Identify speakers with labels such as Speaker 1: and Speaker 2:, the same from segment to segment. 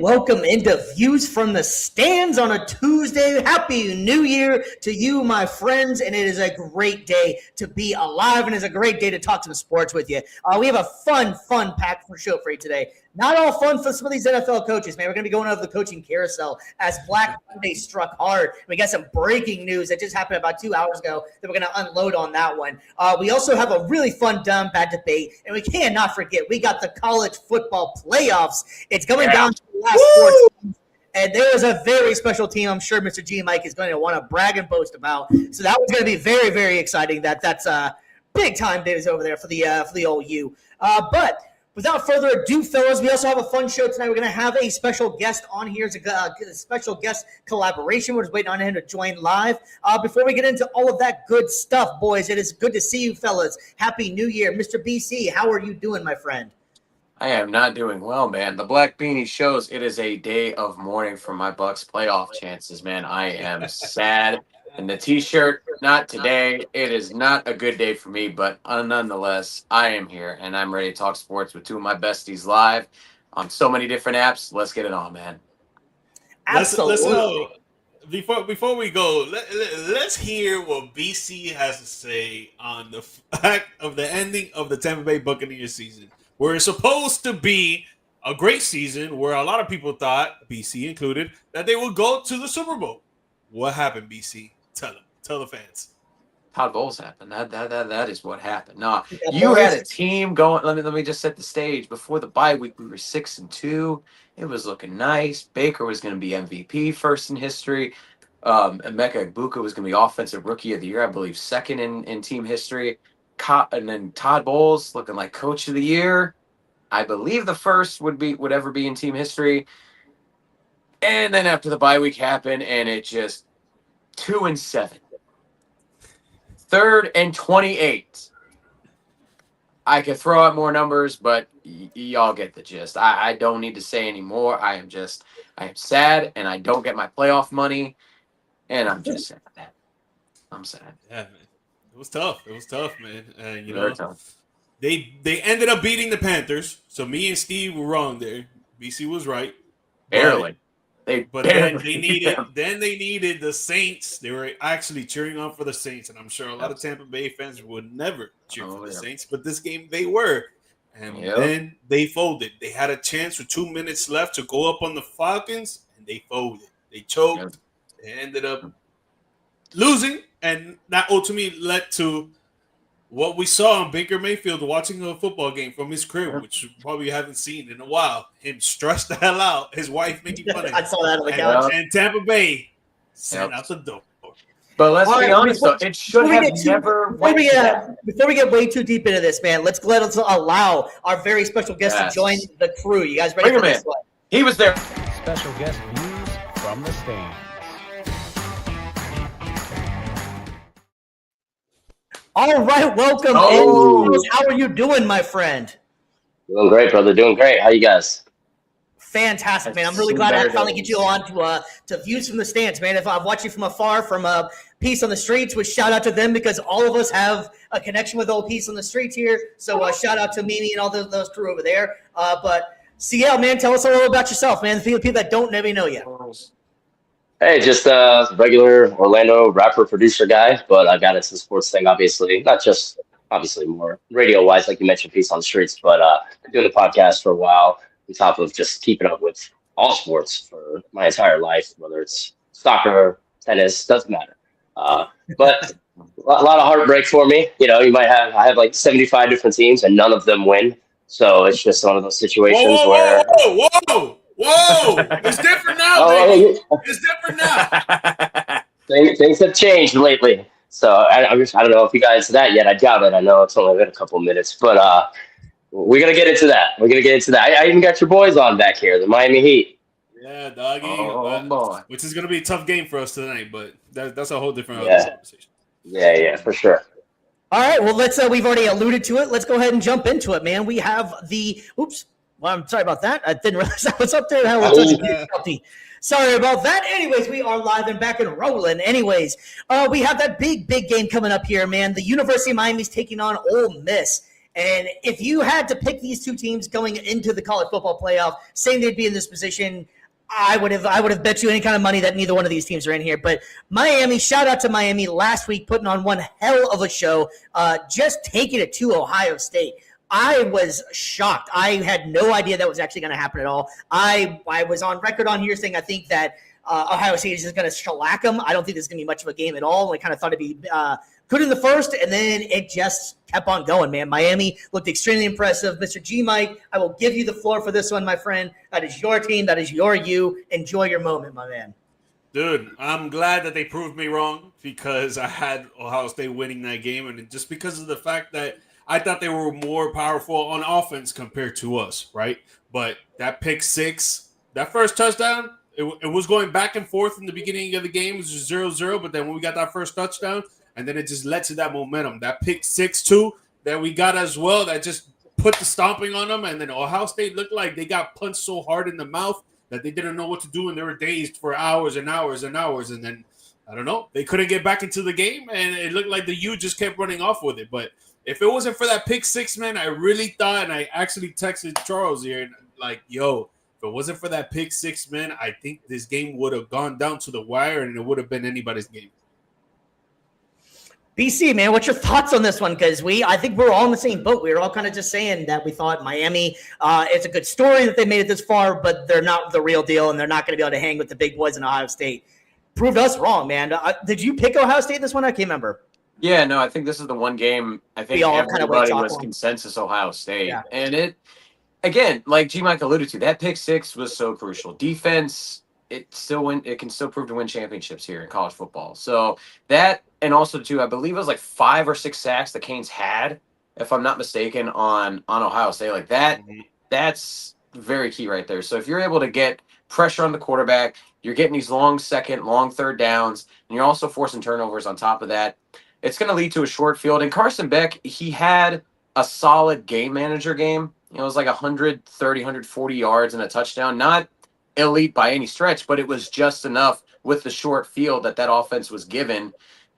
Speaker 1: Welcome into Views from the Stands on a Tuesday. Happy New Year to you, my friends, and it is a great day to be alive, and it's a great day to talk some sports with you. We have a fun packed show for you today. Not all fun for some of these NFL coaches, man. We're going to be going over the coaching carousel as Black Monday struck hard. We got some breaking news that just happened about 2 hours ago that we're going to unload on that one. We also have a really fun DownBad Debate, and we cannot forget, we got the college football playoffs. It's coming down to the last 4 teams, and there is a very special team I'm sure Mr. G. Mike is going to want to brag and boast about. So that one's going to be very, very exciting. That's big-time days over there for the old U. But without further ado, fellas, we also have a fun show tonight. We're going to have a special guest on here. It's a special guest collaboration. We're just waiting on him to join live. Before we get into all of that good stuff, boys, it is good to see you, fellas. Happy New Year. Mr. BC, how are you doing, my friend?
Speaker 2: I am not doing well, man. The Black Beanie shows it is a day of mourning for my Bucks playoff chances, man. I am sad. And the T-shirt, not today. It is not a good day for me, but nonetheless, I am here, and I'm ready to talk sports with two of my besties live on so many different apps. Let's get it on, man.
Speaker 1: Absolutely.
Speaker 3: Before we go, let's hear what BC has to say on the fact of the ending of the Tampa Bay Buccaneers season, where it's supposed to be a great season, where a lot of people thought, BC included, that they would go to the Super Bowl. What happened, BC? Tell the fans.
Speaker 2: Todd Bowles happened. That is what happened. No, you had a team going. Let me just set the stage. Before the bye week, we were 6-2. It was looking nice. Baker was going to be MVP, first in history. Emeka Egbuka was going to be Offensive Rookie of the Year, I believe, second in team history. And then Todd Bowles looking like Coach of the Year. I believe the first would ever be in team history. And then after the bye week happened, and it just 2-7. 3rd and 28. I could throw out more numbers, but y'all get the gist. I don't need to say any more. I am sad, and I don't get my playoff money, and I'm just sad. I'm sad.
Speaker 3: Yeah, man. It was tough, man. And
Speaker 2: Very tough.
Speaker 3: They ended up beating the Panthers. So me and Steve were wrong there. BC was right.
Speaker 2: Barely.
Speaker 3: Then they needed the Saints. They were actually cheering on for the Saints, and I'm sure a lot of Tampa Bay fans would never cheer for the Saints, but this game they were. And then they folded. They had a chance with 2 minutes left to go up on the Falcons, and they folded. They choked. They ended up losing, and that ultimately led to what we saw on Baker Mayfield watching a football game from his crib, which you probably haven't seen in a while. Him stressed the hell out. His wife making fun of him.
Speaker 1: I saw that on the couch.
Speaker 3: And Tampa Bay sent out the door.
Speaker 2: But let's be honest, though, it should have never went
Speaker 1: Before we get way too deep into this, man, let's allow our very special guest to join the crew. You guys ready for this one?
Speaker 2: He was there.
Speaker 4: Special guest Views from the Stands.
Speaker 1: All right, welcome. How are you doing, my friend?
Speaker 5: Doing great, brother. Doing great. How you guys?
Speaker 1: Fantastic, man. I'm really glad I finally get you on to Views from the Stands, man. If I've watched you from afar from Peace on the Streets, which shout out to them because all of us have a connection with old Peace on the Streets here. So shout out to Mimi and all those crew over there. But CL, man, tell us a little about yourself, man. The people that don't maybe know you.
Speaker 5: Hey, just a regular Orlando rapper, producer guy, but I got into the sports thing, obviously. Not just, obviously, more radio-wise, like you mentioned, Peace on the Streets, but been doing the podcast for a while on top of just keeping up with all sports for my entire life, whether it's soccer, tennis, doesn't matter. But a lot of heartbreak for me. You know, I have like 75 different teams, and none of them win. So it's just one of those situations where...
Speaker 3: Whoa! It's different now, baby. It's different now.
Speaker 5: Things have changed lately. So I don't know if you guys that yet. I doubt it. I know it's only been a couple of minutes, but we're gonna get into that. I even got your boys on back here, the Miami Heat.
Speaker 3: Yeah, doggy.
Speaker 2: Oh boy.
Speaker 3: Which is going to be a tough game for us tonight, but that's a whole different conversation.
Speaker 5: Yeah, for sure.
Speaker 1: All right, well, let's. We've already alluded to it. Let's go ahead and jump into it, man. We have the. Oops. Well, I'm sorry about that. I didn't realize I was up there. Sorry about that. Anyways, we are live and back and rolling. Anyways, we have that big game coming up here, man. The University of Miami's taking on Ole Miss. And if you had to pick these two teams going into the college football playoff, saying they'd be in this position, I would have bet you any kind of money that neither one of these teams are in here. But Miami, shout out to Miami last week, putting on one hell of a show, just taking it to Ohio State. I was shocked. I had no idea that was actually going to happen at all. I was on record on here saying I think that Ohio State is just going to shellac them. I don't think there's going to be much of a game at all. I kind of thought it'd be good in the first, and then it just kept on going, man. Miami looked extremely impressive. Mr. G. Mike, I will give you the floor for this one, my friend. That is your team. That is your you. Enjoy your moment, my man.
Speaker 3: Dude, I'm glad that they proved me wrong because I had Ohio State winning that game, and just because of the fact that I thought they were more powerful on offense compared to us, right? But that pick six, that first touchdown, it was going back and forth in the beginning of the game. It was just 0-0, but then when we got that first touchdown, and then it just led to that momentum. That pick 6-2 that we got as well, that just put the stomping on them. And then Ohio State looked like they got punched so hard in the mouth that they didn't know what to do, and they were dazed for hours and hours and hours. And then, I don't know, they couldn't get back into the game, and it looked like the U just kept running off with it. But if it wasn't for that pick six, man, I really thought, and I actually texted Charles here, like, yo, if it wasn't for that pick six, man, I think this game would have gone down to the wire, and it would have been anybody's game.
Speaker 1: BC, man, what's your thoughts on this one? Because I think we're all in the same boat. We were all kind of just saying that we thought Miami, it's a good story that they made it this far, but they're not the real deal, and they're not going to be able to hang with the big boys in Ohio State. Proved us wrong, man. Did you pick Ohio State this one? I can't remember.
Speaker 2: Yeah, no, I think this is the one game I think everybody was consensus Ohio State. Yeah. And it, again, like G. Mike alluded to, that pick six was so crucial. Defense, it can still prove to win championships here in college football. So that, and also too, I believe it was like 5 or 6 sacks the Canes had, if I'm not mistaken, on Ohio State. Like that, that's very key right there. So if you're able to get pressure on the quarterback, you're getting these long second, long third downs, and you're also forcing turnovers on top of that, it's going to lead to a short field. And Carson Beck, he had a solid game manager game. You know, it was like 130, 140 yards and a touchdown. Not elite by any stretch, but it was just enough with the short field that offense was given.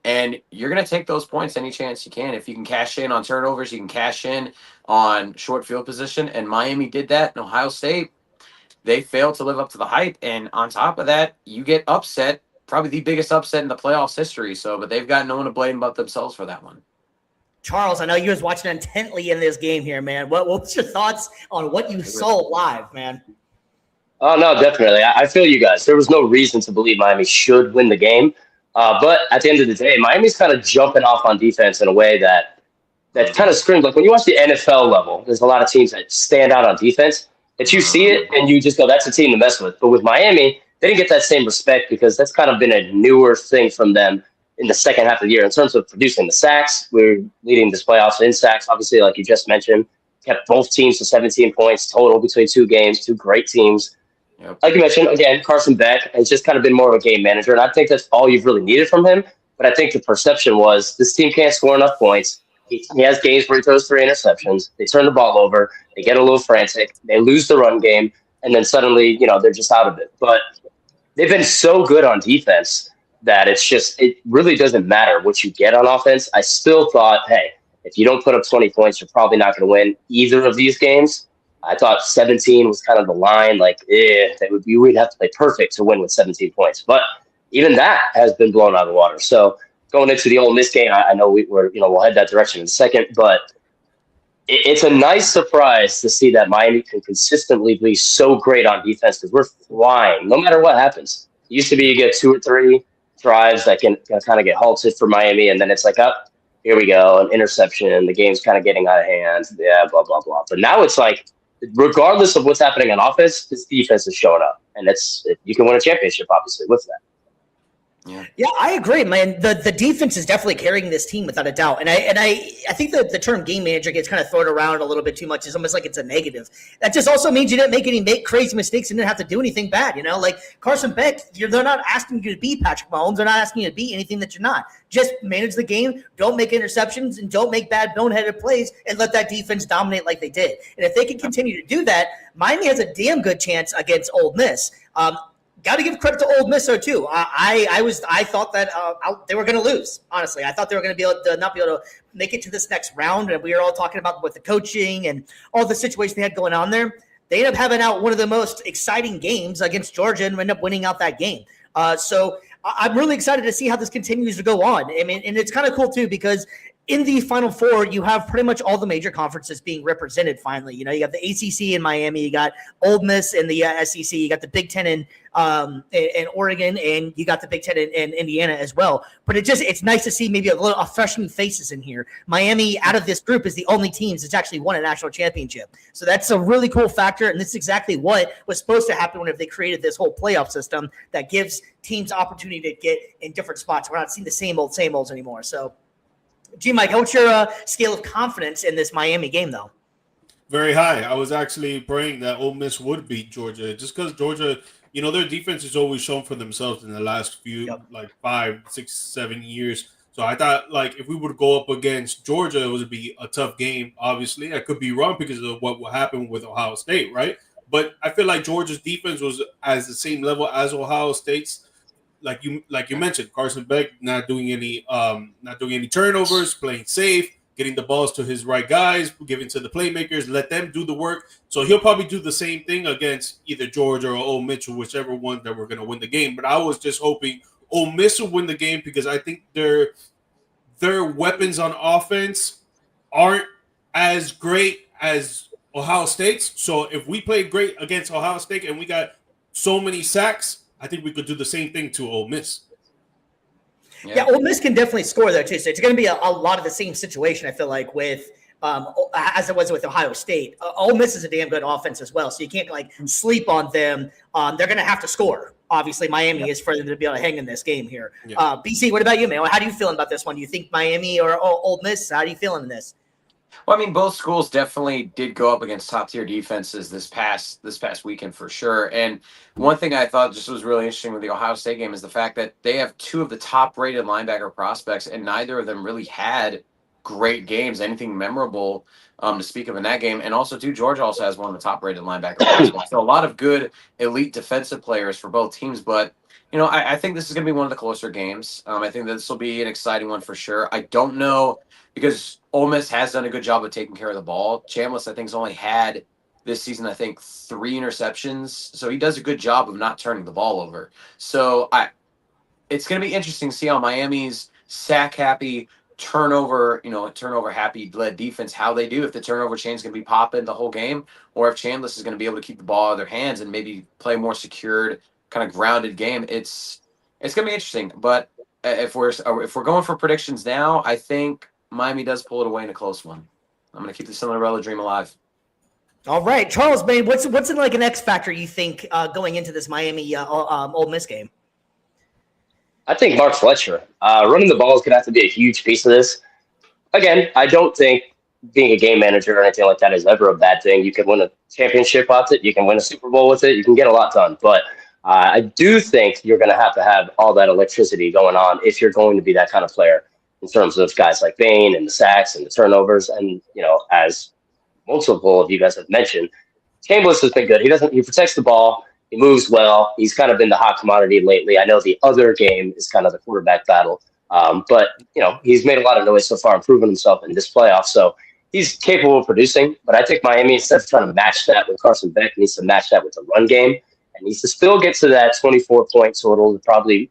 Speaker 2: And you're going to take those points any chance you can. If you can cash in on turnovers, you can cash in on short field position. And Miami did that. And Ohio State, they failed to live up to the hype. And on top of that, you get upset, probably the biggest upset in the playoffs history. So, but they've got no one to blame but themselves for that one.
Speaker 1: Charles, I know you was watching intently in this game here, man. What's your thoughts on what you saw live, man?
Speaker 5: Oh, no, definitely. I feel you guys. There was no reason to believe Miami should win the game. But at the end of the day, Miami's kind of jumping off on defense in a way that kind of screams. Like when you watch the NFL level, there's a lot of teams that stand out on defense that you see it and you just go, that's a team to mess with. But with Miami, they didn't get that same respect because that's kind of been a newer thing from them in the second half of the year in terms of producing the sacks. We're leading this playoffs in sacks, obviously, like you just mentioned. Kept both teams to 17 points total between 2 games, 2 great teams. Yep. Like you mentioned, again, Carson Beck has just kind of been more of a game manager, and I think that's all you've really needed from him. But I think the perception was this team can't score enough points. He has games where he throws 3 interceptions. They turn the ball over. They get a little frantic. They lose the run game, and then suddenly, they're just out of it. But they've been so good on defense that it really doesn't matter what you get on offense. I still thought, hey, if you don't put up 20 points, you're probably not going to win either of these games. I thought 17 was kind of the line, like, we'd have to play perfect to win with 17 points. But even that has been blown out of the water. So going into the Ole Miss game, I know we'll head that direction in a second, but it's a nice surprise to see that Miami can consistently be so great on defense because we're flying no matter what happens. It used to be you get 2 or 3 drives that can kind of get halted for Miami, and then it's like, oh, here we go, an interception, the game's kind of getting out of hand, blah, blah, blah. But now it's like, regardless of what's happening on offense, this defense is showing up, and you can win a championship, obviously, with that.
Speaker 1: Yeah, I agree, man. The defense is definitely carrying this team without a doubt. And I think that the term game manager gets kind of thrown around a little bit too much. It's almost like it's a negative. That just also means you didn't make any crazy mistakes and didn't have to do anything bad. Like Carson Beck, they're not asking you to be Patrick Mahomes. They're not asking you to be anything that you're not. Just manage the game, don't make interceptions, and don't make bad boneheaded plays, and let that defense dominate like they did. And if they can continue to do that, Miami has a damn good chance against Ole Miss. Got to give credit to Ole Miss, though, too. I thought that they were going to lose, honestly. I thought they were going to be able to not be able to make it to this next round. And we were all talking about with the coaching and all the situation they had going on there. They ended up having out one of the most exciting games against Georgia and ended up winning out that game. So I'm really excited to see how this continues to go on. I mean, and it's kind of cool, too, because in the Final Four, you have pretty much all the major conferences being represented finally. You got the ACC in Miami, you got Ole Miss in the SEC, you got the Big Ten in Oregon, and you got the Big Ten in Indiana as well. But it's nice to see maybe a fresh new faces in here. Miami, out of this group, is the only team that's actually won a national championship. So that's a really cool factor, and this is exactly what was supposed to happen whenever they created this whole playoff system that gives teams opportunity to get in different spots. We're not seeing the same olds anymore. So, G-Mike, what's your scale of confidence in this Miami game, though?
Speaker 3: Very high. I was actually praying that Ole Miss would beat Georgia, just because Georgia, their defense has always shown for themselves in the last few, 5, 6, 7 years. So I thought, if we would go up against Georgia, it would be a tough game. Obviously, I could be wrong because of what will happen with Ohio State, right? But I feel like Georgia's defense was at the same level as Ohio State's. Like you mentioned, Carson Beck not doing any turnovers, playing safe, getting the balls to his right guys, giving to the playmakers, let them do the work. So he'll probably do the same thing against either Georgia or Ole Miss, or whichever one that we're going to win the game. But I was just hoping Ole Miss will win the game because I think their weapons on offense aren't as great as Ohio State's. So if we play great against Ohio State and we got so many sacks, I think we could do the same thing to Ole Miss.
Speaker 1: Yeah, Ole Miss can definitely score there, too. So it's going to be a lot of the same situation, I feel like, with as it was with Ohio State. Ole Miss is a damn good offense as well, so you can't, sleep on them. They're going to have to score. Obviously, Miami is for them to be able to hang in this game here. Yeah. BC, what about you, man? How do you feel about this one? Do you think Miami or Ole Miss? How do you feel in this?
Speaker 2: Well, I mean, both schools definitely did go up against top-tier defenses this past weekend for sure. And one thing I thought just was really interesting with the Ohio State game is the fact that they have two of the top-rated linebacker prospects, and neither of them really had great games, anything memorable to speak of in that game. And also, too, Georgia also has one of the top-rated linebacker prospects. So a lot of good elite defensive players for both teams. But, I think this is going to be one of the closer games. I think this will be an exciting one for sure. I don't know because Ole Miss has done a good job of taking care of the ball. Chambliss, I think, has only had this season, 3 interceptions. So he does a good job of not turning the ball over. So it's going to be interesting to see how Miami's sack-happy, turnover-happy led defense, how they do, if the turnover chain is going to be popping the whole game, or if Chambliss is going to be able to keep the ball out of their hands and maybe play a more secured, kind of grounded game. It's going to be interesting. But if we're going for predictions now, I think Miami does pull it away in a close one. I'm going to keep the Cinderella dream alive.
Speaker 1: All right, Charles, man, what's in an X factor you think going into this Miami Ole Miss game?
Speaker 5: I think Mark Fletcher. Running the ball is going to have to be a huge piece of this. Again, I don't think being a game manager or anything like that is ever a bad thing. You can win a championship with it. You can win a Super Bowl with it. You can get a lot done. But I do think you're going to have all that electricity going on if you're going to be that kind of player, in terms of guys like Bain and the sacks and the turnovers. And, as multiple of you guys have mentioned, Chambliss has been good. He protects the ball. He moves well. He's kind of been the hot commodity lately. I know the other game is kind of the quarterback battle. But, he's made a lot of noise so far and proven himself in this playoff. So he's capable of producing. But I think Miami, instead of trying to match that with Carson Beck, needs to match that with the run game and needs to still get to that 24-point total. Probably,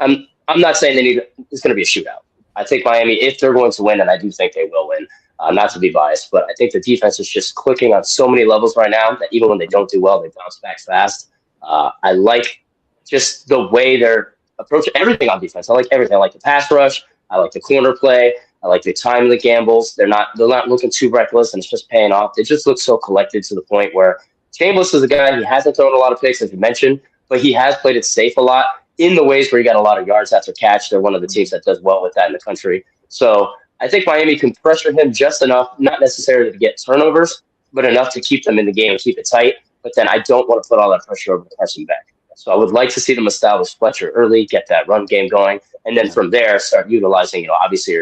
Speaker 5: I'm not saying it's going to be a shootout. I think Miami, if they're going to win, and I do think they will win, not to be biased, but I think the defense is just clicking on so many levels right now that even when they don't do well, they bounce back fast. I like just the way they're approaching everything on defense. I like everything. I like the pass rush. I like the corner play. I like the timely gambles. They're not looking too reckless, and it's just paying off. They just look so collected to the point where Chambliss is a guy, he hasn't thrown a lot of picks, as you mentioned, but he has played it safe a lot. in the ways where you got a lot of yards after catch. They're one of the teams that does well with that in the country. So I think Miami can pressure him just enough, not necessarily to get turnovers, but enough to keep them in the game and keep it tight. But then I don't want to put all that pressure over Carson Beck. So I would like to see them establish Fletcher early, get that run game going, and then from there start utilizing, obviously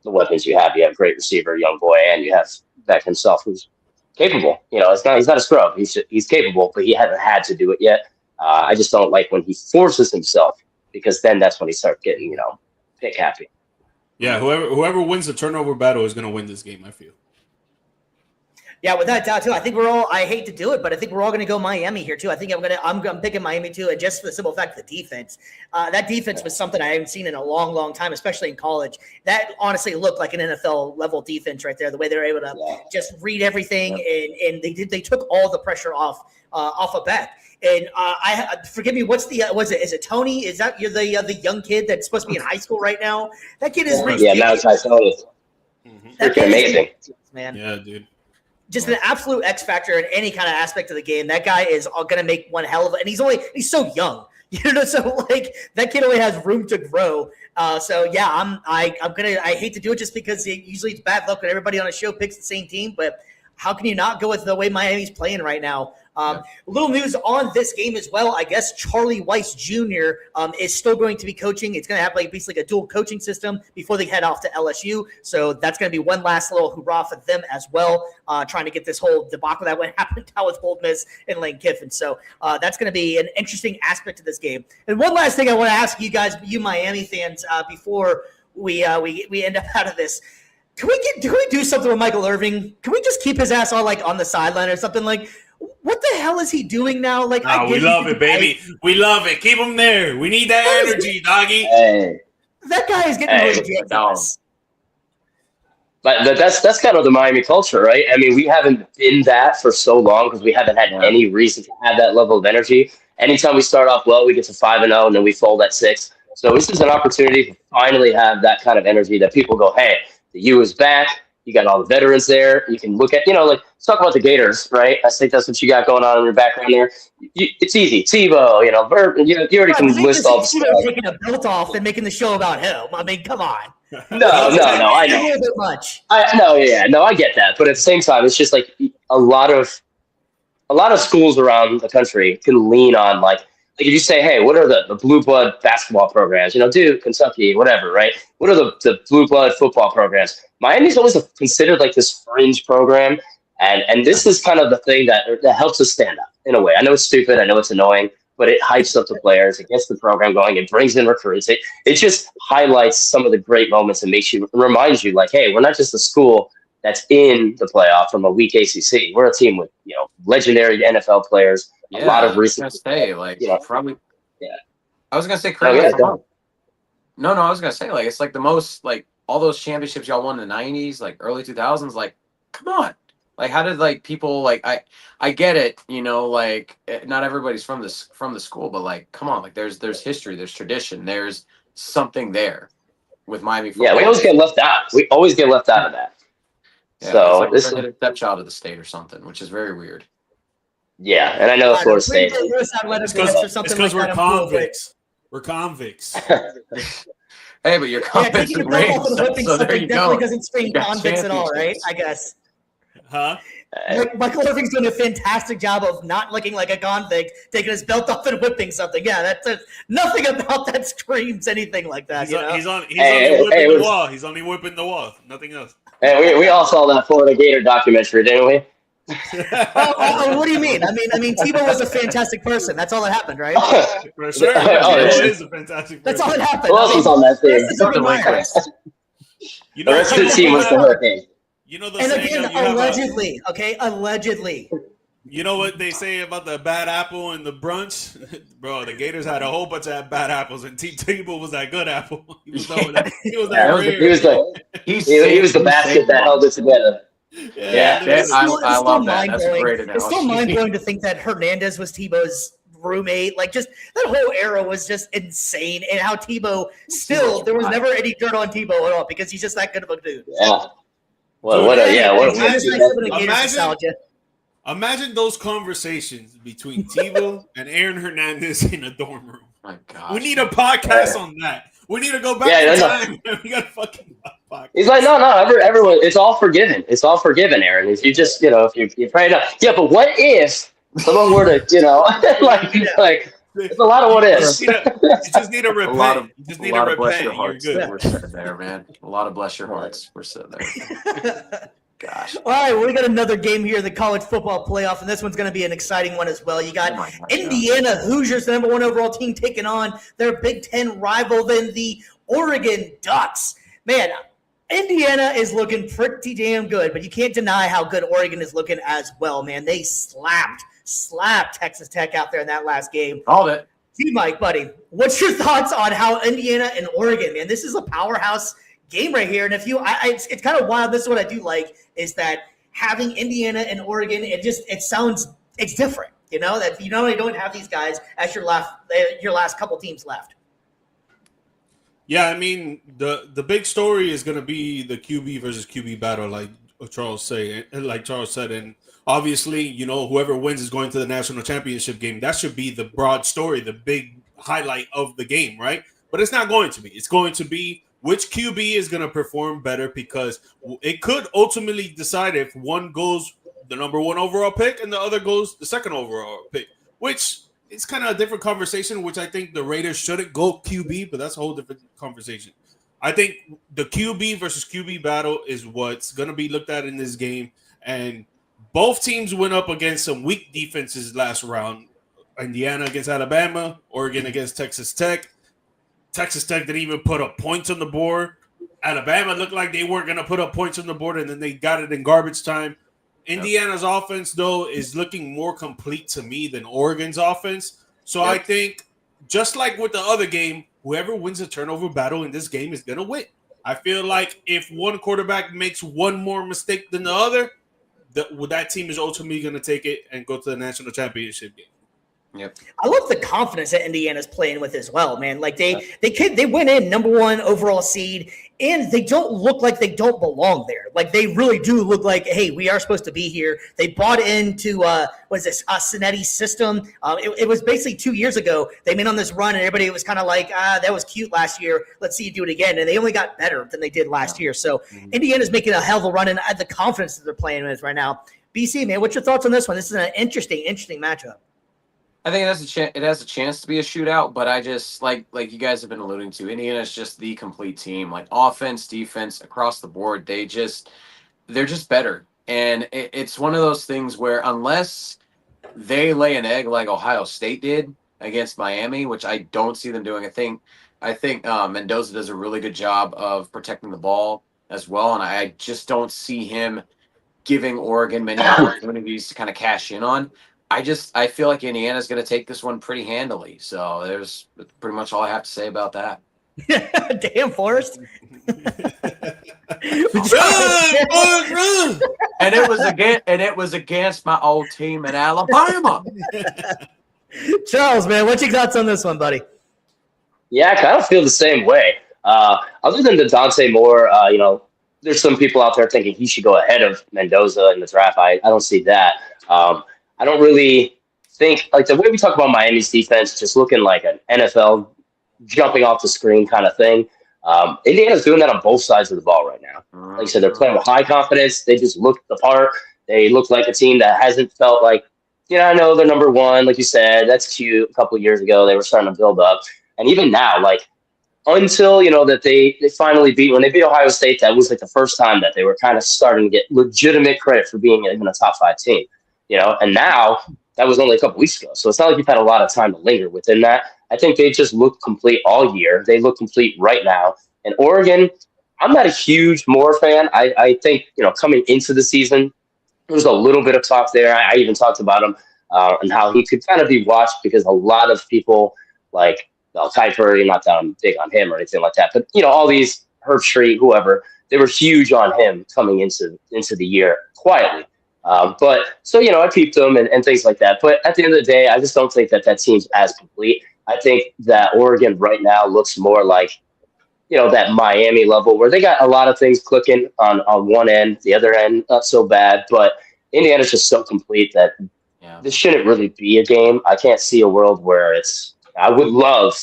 Speaker 5: the weapons you have. You have a great receiver, young boy, and you have Beck himself, who's capable. He's not a scrub. He's capable, but he hasn't had to do it yet. I just don't like when he forces himself, because then that's when he starts getting, pick happy.
Speaker 3: Yeah, whoever wins the turnover battle is going to win this game, I feel.
Speaker 1: Yeah, without doubt too. I think I hate to do it, but I think we're all going to go Miami here too. I think I'm picking Miami too, and just for the simple fact of the defense. That defense was something I haven't seen in a long, long time, especially in college. That honestly looked like an NFL level defense right there. The way they were able to just read everything, and they took all the pressure off of Beck. And forgive me, was it Tony? Is that you're the young kid that's supposed to be in high school right now? That kid is
Speaker 5: now it's Tony. That kid amazing,
Speaker 1: man.
Speaker 3: Yeah, dude.
Speaker 1: Just an absolute X factor in any kind of aspect of the game. That guy is going to make one hell of a, and he's so young, so like that kid only has room to grow. So yeah, I hate to do it just because usually it's bad luck when everybody on a show picks the same team, but how can you not go with the way Miami's playing right now? A little news on this game as well. I guess Charlie Weiss Jr. Is still going to be coaching. It's going to have basically a dual coaching system before they head off to LSU. So that's going to be one last little hurrah for them as well, trying to get this whole debacle that happened now with Ole Miss and Lane Kiffin. So that's going to be an interesting aspect of this game. And one last thing I want to ask you guys, you Miami fans, before we end up out of this. Can we do something with Michael Irving? Can we just keep his ass all on the sideline or something? What the hell is he doing now? We
Speaker 3: love it, baby. We love it. Keep him there. We need that energy, doggy.
Speaker 5: Hey.
Speaker 1: That guy is getting ridiculous.
Speaker 5: But that's kind of the Miami culture, right? I mean, we haven't been that for so long because we haven't had any reason to have that level of energy. Anytime we start off well, we get to 5-0, and then we fold at 6. So this is an opportunity to finally have that kind of energy that people go, hey, the U is back. You got all the veterans there. You can look at, let's talk about the Gators, right? I think that's what you got going on in your background there. It's easy. Tebo, you already can list all the stuff.
Speaker 1: Taking a belt off and making the show about him. I mean, come on.
Speaker 5: No, I know.
Speaker 1: A little bit much.
Speaker 5: I get that. But at the same time, it's just like a lot of schools around the country can lean on if you say, hey, what are the blue blood basketball programs? Duke, Kentucky, whatever, right? What are the blue blood football programs? Miami's always considered this fringe program, and this is kind of the thing that helps us stand up in a way. I know it's stupid, I know it's annoying, but it hypes up the players, it gets the program going, it brings in recruits, it just highlights some of the great moments and reminds you, hey, we're not just a school that's in the playoff from a weak ACC. We're a team with legendary NFL players. A lot of recent.
Speaker 2: I was gonna say probably. Yeah. I was gonna say. No, I was gonna say it's the most all those championships y'all won in the 90s, early 2000s. Come on, how did people I get it, not everybody's from the school, but come on, there's history, there's tradition, there's something there with Miami football.
Speaker 5: Yeah, we always get left out. We always get left out of that.
Speaker 2: Yeah,
Speaker 5: so
Speaker 2: this is a stepchild of the state or something, which is very weird.
Speaker 5: Yeah, and I know Florida State.
Speaker 3: It's because we're convicts. We're convicts.
Speaker 2: Hey, but you're convicts and rapes, so there you go.
Speaker 1: Definitely doesn't scream convicts at all, right? I guess.
Speaker 3: Huh?
Speaker 1: Michael Irving's doing a fantastic job of not looking like a convict, taking his belt off and whipping something. Yeah, that's nothing about that screams anything like that.
Speaker 3: He's only whipping the wall. He's only whipping the wall. Nothing else.
Speaker 5: Hey, we all saw that Florida Gator documentary, didn't we?
Speaker 1: What do you mean? I mean, Tebow was a fantastic person. That's all that happened, right?
Speaker 3: For sure. Tebow is a fantastic person.
Speaker 1: That's all that happened.
Speaker 5: Who else was on that team? The rest of the team was the hurricane.
Speaker 1: And again, allegedly, allegedly.
Speaker 3: You know what they say about the bad apple and the brunch? Bro, the Gators had a whole bunch of bad apples, and Tebow was that good apple. He was
Speaker 5: the basket that held it together.
Speaker 2: I love that. That's a great analogy.
Speaker 1: It's still mind-blowing to think that Hernandez was Tebow's roommate. Just that whole era was just insane. And how Tebow there was never any dirt on Tebow at all because he's just that good of a dude.
Speaker 5: Yeah.
Speaker 3: Imagine those conversations between Tebow and Aaron Hernandez in a dorm room.
Speaker 2: My gosh.
Speaker 3: We need a podcast on that. We need to go back in time. We got a fucking podcast.
Speaker 5: He's like, no, everyone, it's all forgiven. It's all forgiven, Aaron. If you just, if you pray enough. Yeah, but what if someone were to, like, there's a lot of what ifs.
Speaker 3: You just need to repent.
Speaker 2: A lot of bless your hearts. We're sitting there, man. A lot of bless your hearts. We're sitting there. Gosh.
Speaker 1: All right, we got another game here in the college football playoff, and this one's going to be an exciting one as well. You got Indiana Hoosiers, the number 1 overall team, taking on their Big Ten rival, then the Oregon Ducks. Man, Indiana is looking pretty damn good, but you can't deny how good Oregon is looking as well, man. They slapped Texas Tech out there in that last game.
Speaker 2: All it.
Speaker 1: See, Mike, buddy, what's your thoughts on how Indiana and Oregon, man? This is a powerhouse game right here, and if you, it's kind of wild. This is what I do like is that having Indiana and Oregon, it's different. That you not only don't have these guys as your last couple teams left.
Speaker 3: Yeah, I mean the big story is going to be the QB versus QB battle, like Charles said, and obviously, whoever wins is going to the national championship game. That should be the broad story, the big highlight of the game, right? But it's not going to be. It's going to be which QB is going to perform better, because it could ultimately decide if one goes the number 1 overall pick and the other goes the 2nd overall pick, which is kind of a different conversation, which I think the Raiders shouldn't go QB, but that's a whole different conversation. I think the QB versus QB battle is what's going to be looked at in this game, and both teams went up against some weak defenses last round. Indiana against Alabama, Oregon against Texas Tech. Texas Tech didn't even put up points on the board. Alabama looked like they weren't going to put up points on the board, and then they got it in garbage time. Indiana's offense, though, is looking more complete to me than Oregon's offense. So I think, just like with the other game, whoever wins the turnover battle in this game is going to win. I feel like if one quarterback makes one more mistake than the other, that team is ultimately going to take it and go to the national championship game.
Speaker 2: Yep.
Speaker 1: I love the confidence that Indiana's playing with as well, man. Like they went in number 1 overall seed, and they don't look like they don't belong there. Like they really do look like, hey, we are supposed to be here. They bought into Cinetti's system. It was basically 2 years ago. They went on this run, and everybody was kind of like, that was cute last year. Let's see you do it again. And they only got better than they did last year. So Indiana's making a hell of a run, and the confidence that they're playing with right now. BC, man, what's your thoughts on this one? This is an interesting matchup.
Speaker 2: I think it has a chance to be a shootout, but I just like you guys have been alluding to, Indiana's just the complete team, like offense, defense, across the board. They're just better, and it's one of those things where unless they lay an egg like Ohio State did against Miami, which I don't see them doing, I think Mendoza does a really good job of protecting the ball as well, and I just don't see him giving Oregon many opportunities to kind of cash in on. I feel like Indiana's going to take this one pretty handily. So there's pretty much all I have to say about that.
Speaker 1: Damn, Forrest.
Speaker 2: Run! And it was against my old team in Alabama.
Speaker 1: Charles, man, what's your thoughts on this one, buddy?
Speaker 5: Yeah, I kind of feel the same way. Other than the Dante Moore, there's some people out there thinking he should go ahead of Mendoza in the draft. I don't see that. I don't really think, like the way we talk about Miami's defense, just looking like an NFL jumping off the screen kind of thing. Indiana's doing that on both sides of the ball right now. Like I said, they're playing with high confidence. They just look the part. They look like a team that hasn't felt like, I know they're number 1, like you said. That's cute. A couple of years ago, they were starting to build up. And even now, like, until, that they finally when they beat Ohio State, that was like the first time that they were kind of starting to get legitimate credit for being even a top 5 team. And now that was only a couple weeks ago. So it's not like you've had a lot of time to linger within that. I think they just look complete all year. They look complete right now. And Oregon, I'm not a huge Moore fan. I think, coming into the season, there was a little bit of talk there. I even talked about him and how he could kind of be watched because a lot of people like Mel Kiper, not that I'm big on him or anything like that, but, all these Herb Street, whoever, they were huge on him coming into the year quietly. I peeped them and things like that. But at the end of the day, I just don't think that team's as complete. I think that Oregon right now looks more like, that Miami level where they got a lot of things clicking on one end, the other end, not so bad. But Indiana's just so complete that this shouldn't really be a game. I can't see a world where it's I would love,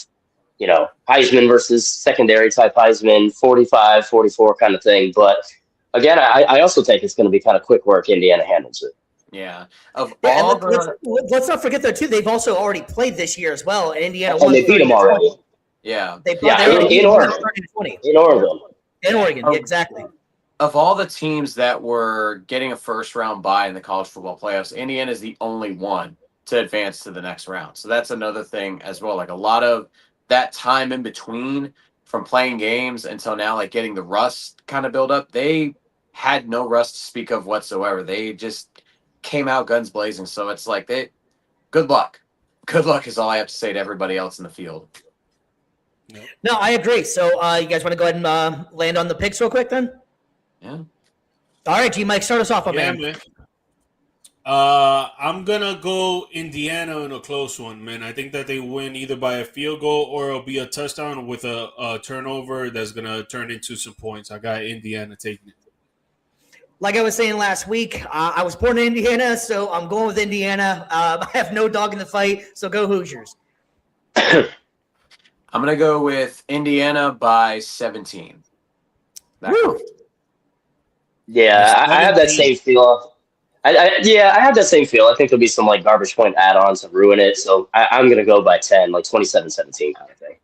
Speaker 5: Heisman versus secondary type Heisman, 45, 44 kind of thing. But again, I also think it's going to be kind of quick work. Indiana handles it.
Speaker 2: Yeah. Of
Speaker 1: Yeah, and
Speaker 2: all the
Speaker 1: let's not forget though too. They've also already played this year as well, and Indiana
Speaker 5: And
Speaker 1: won.
Speaker 5: they beat them already.
Speaker 2: yeah.
Speaker 1: They
Speaker 5: Yeah, in Oregon. In Oregon.
Speaker 1: In Oregon,
Speaker 2: Oh.
Speaker 1: yeah, exactly.
Speaker 2: Of all the teams that were getting a first round bye in the college football playoffs, Indiana is the only one to advance to the next round. So that's another thing as well. Like a lot of that time in between from playing games until now, like getting the rust kind of build up, they had no rust to speak of whatsoever. They just came out guns blazing. So it's like good luck. Good luck is all I have to say to everybody else in the field.
Speaker 1: No, I agree. So you guys want to go ahead and land on the picks real quick then?
Speaker 2: Yeah.
Speaker 1: All right, G Mike, start us off, man.
Speaker 3: I'm gonna go Indiana in a close one, man. I think that they win either by a field goal or it'll be a touchdown with a turnover that's gonna turn into some points. I got Indiana taking it.
Speaker 1: Like I was saying last week, I was born in Indiana, so I'm going with Indiana. I have no dog in the fight, so go Hoosiers.
Speaker 2: I'm gonna go with Indiana by 17.
Speaker 1: Woo.
Speaker 5: Yeah, I have that same feel. I have that same feel. I think there'll be some like garbage point add-ons to ruin it. So I'm gonna go by 10, like 27-17 kind of thing.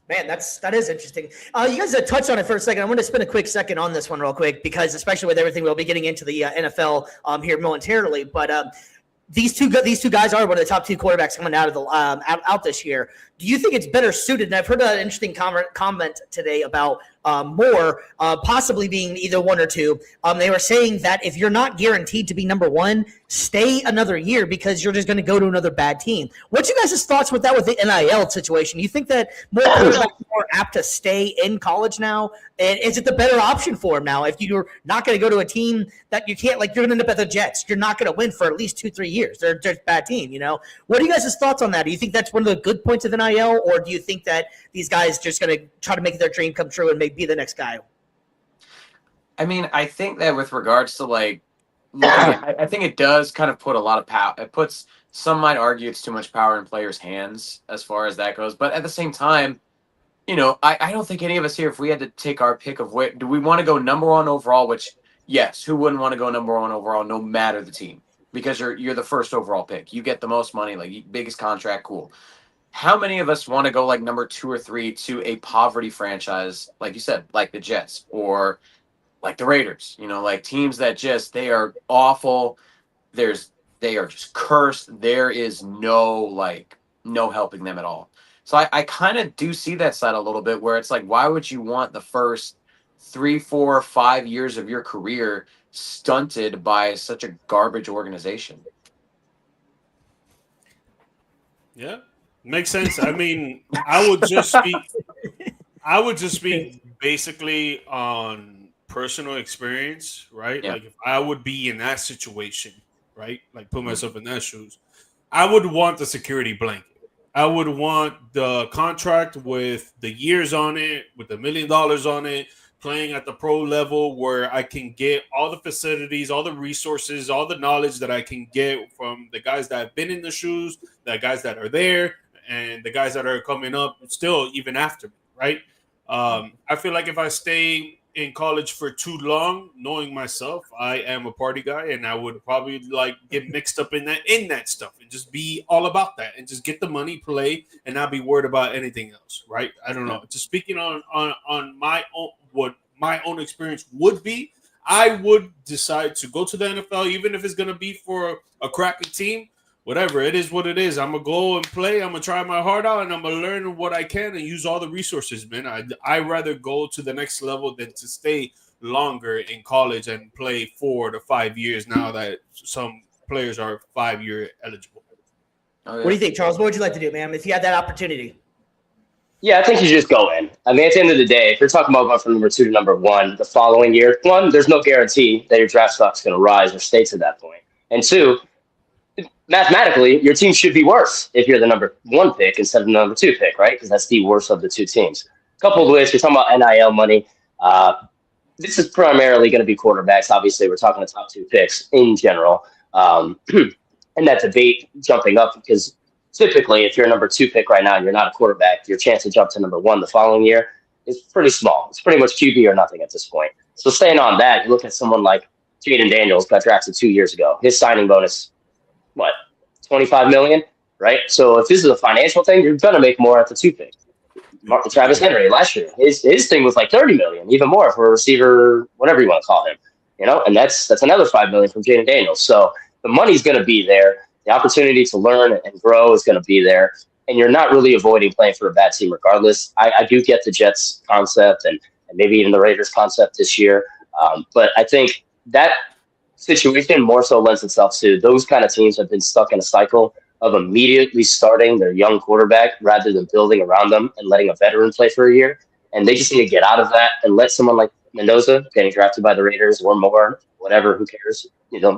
Speaker 1: Man, that is interesting. You guys touched on it for a second. I want to spend a quick second on this one real quick because especially with everything, we'll be getting into the NFL here momentarily. But these two guys are one of the top two quarterbacks coming out of the out this year. Do you think it's better suited? And I've heard an interesting comment today about Moore possibly being either one or two. They were saying that if you're not guaranteed to be number one, stay another year because you're just going to go to another bad team. What's your guys' thoughts with that with the NIL situation? You think that more quarterbacks are more apt to stay in college now? And is it the better option for him now? If you're not going to go to a team that you can't, like you're going to end up at the Jets, you're not going to win for at least 2-3 years. They're just a bad team, What are you guys' thoughts on that? Do you think that's one of the good points of NIL, or do you think that these guys just going to try to make their dream come true and be the next guy?
Speaker 2: I mean, I think that with regards to I think it does kind of put a lot of power. It puts, some might argue it's too much power in players' hands as far as that goes. But at the same time, I don't think any of us here, if we had to take our pick of what, do we want to go number one overall, which, yes, who wouldn't want to go number one overall no matter the team? Because you're the first overall pick. You get the most money, like biggest contract, cool. How many of us want to go like number 2 or 3 to a poverty franchise, like you said, like the Jets or like the Raiders, like teams that they are awful. They are just cursed. There is no helping them at all. So I kind of do see that side a little bit where it's like, why would you want the first 3, 4, 5 years of your career stunted by such a garbage organization?
Speaker 3: Yeah. Makes sense. I mean, I would just speak basically on personal experience, right?
Speaker 2: Yeah.
Speaker 3: Like if I would be in that situation, right? Like put myself in that shoes, I would want the security blanket. I would want the contract with the years on it, with the $1 million on it, playing at the pro level where I can get all the facilities, all the resources, all the knowledge that I can get from the guys that have been in the shoes, the guys that are there, and the guys that are coming up still even after me, right? I feel like if I stay in college for too long, knowing myself, I am a party guy, and I would probably get mixed up in that stuff and just be all about that and just get the money, play, and not be worried about anything else, right? I don't know. Just speaking on my own, what my own experience would be, I would decide to go to the NFL, even if it's going to be for a crappy team. Whatever, it is what it is. I'm going to go and play. I'm going to try my heart out, and I'm going to learn what I can and use all the resources, man. I'd rather go to the next level than to stay longer in college and play 4 to 5 years now that some players are 5-year eligible.
Speaker 2: Oh, yeah.
Speaker 1: What do you think, Charles? What would you like to do, man, if you had that opportunity?
Speaker 5: Yeah, I think you just go in. I mean, at the end of the day, if you're talking about going from number 2 to number 1 the following year, 1, there's no guarantee that your draft stock's going to rise or stay to that point. And 2, mathematically, your team should be worse if you're the number 1 pick instead of the number 2 pick, right? Because that's the worst of the 2 teams. Coupled with, you're talking about NIL money. This is primarily going to be quarterbacks. Obviously, we're talking the top 2 picks in general. And that debate jumping up because typically, if you're a number 2 pick right now and you're not a quarterback, your chance to jump to number 1 the following year is pretty small. It's pretty much QB or nothing at this point. So staying on that, you look at someone like Jaden Daniels, got drafted 2 years ago. His signing bonus, what, $25 million, right? So if this is a financial thing, you're gonna make more at the 2 pick. Travis Henry last year, his thing was like $30 million, even more for a receiver, whatever you want to call him, and that's another $5 million from Jaden Daniels. So the money's going to be there. The opportunity to learn and grow is going to be there, and you're not really avoiding playing for a bad team regardless. I do get the Jets concept and maybe even the Raiders concept this year, but I think that situation more so lends itself to those kind of teams have been stuck in a cycle of immediately starting their young quarterback rather than building around them and letting a veteran play for a year. And they just need to get out of that and let someone like Mendoza getting drafted by the Raiders or more, whatever, who cares?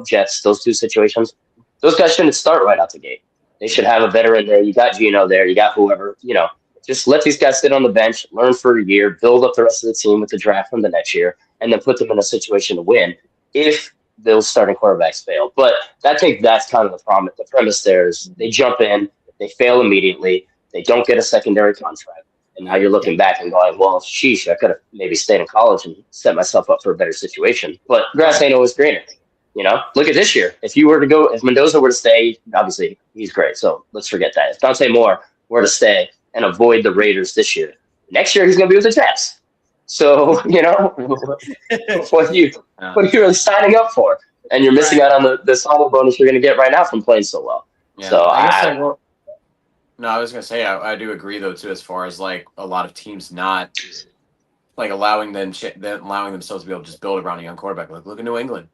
Speaker 5: Jets, those two situations. Those guys shouldn't start right out the gate. They should have a veteran there. You got Gino there. You got whoever, just let these guys sit on the bench, learn for a year, build up the rest of the team with the draft from the next year, and then put them in a situation to win if those starting quarterbacks fail. But I think that's kind of the premise there is they jump in, they fail immediately, they don't get a secondary contract. And now you're looking back and going, well, sheesh, I could have maybe stayed in college and set myself up for a better situation. But grass ain't always greener. Look at this year. If Mendoza were to stay, obviously he's great. So let's forget that. If Dante Moore were to stay and avoid the Raiders this year, next year he's going to be with the Jets. So, what are you really signing up for? And you're missing out on the solid bonus you're going to get right now from playing so well. Yeah, so
Speaker 2: I was going to say, I do agree, though, too, as far as, like, a lot of teams not, like, allowing themselves to be able to just build around a young quarterback. Like, look at New England.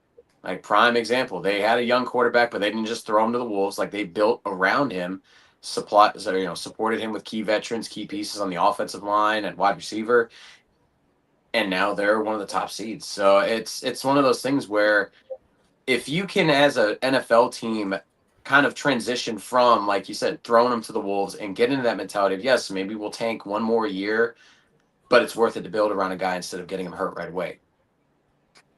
Speaker 2: Like, prime example. They had a young quarterback, but they didn't just throw him to the wolves. Like, they built around him, supported him with key veterans, key pieces on the offensive line and wide receiver. And now they're one of the top seeds. So it's one of those things where if you can, as an NFL team, kind of transition from, like you said, throwing them to the wolves and get into that mentality of, yes, maybe we'll tank one more year, but it's worth it to build around a guy instead of getting him hurt right away.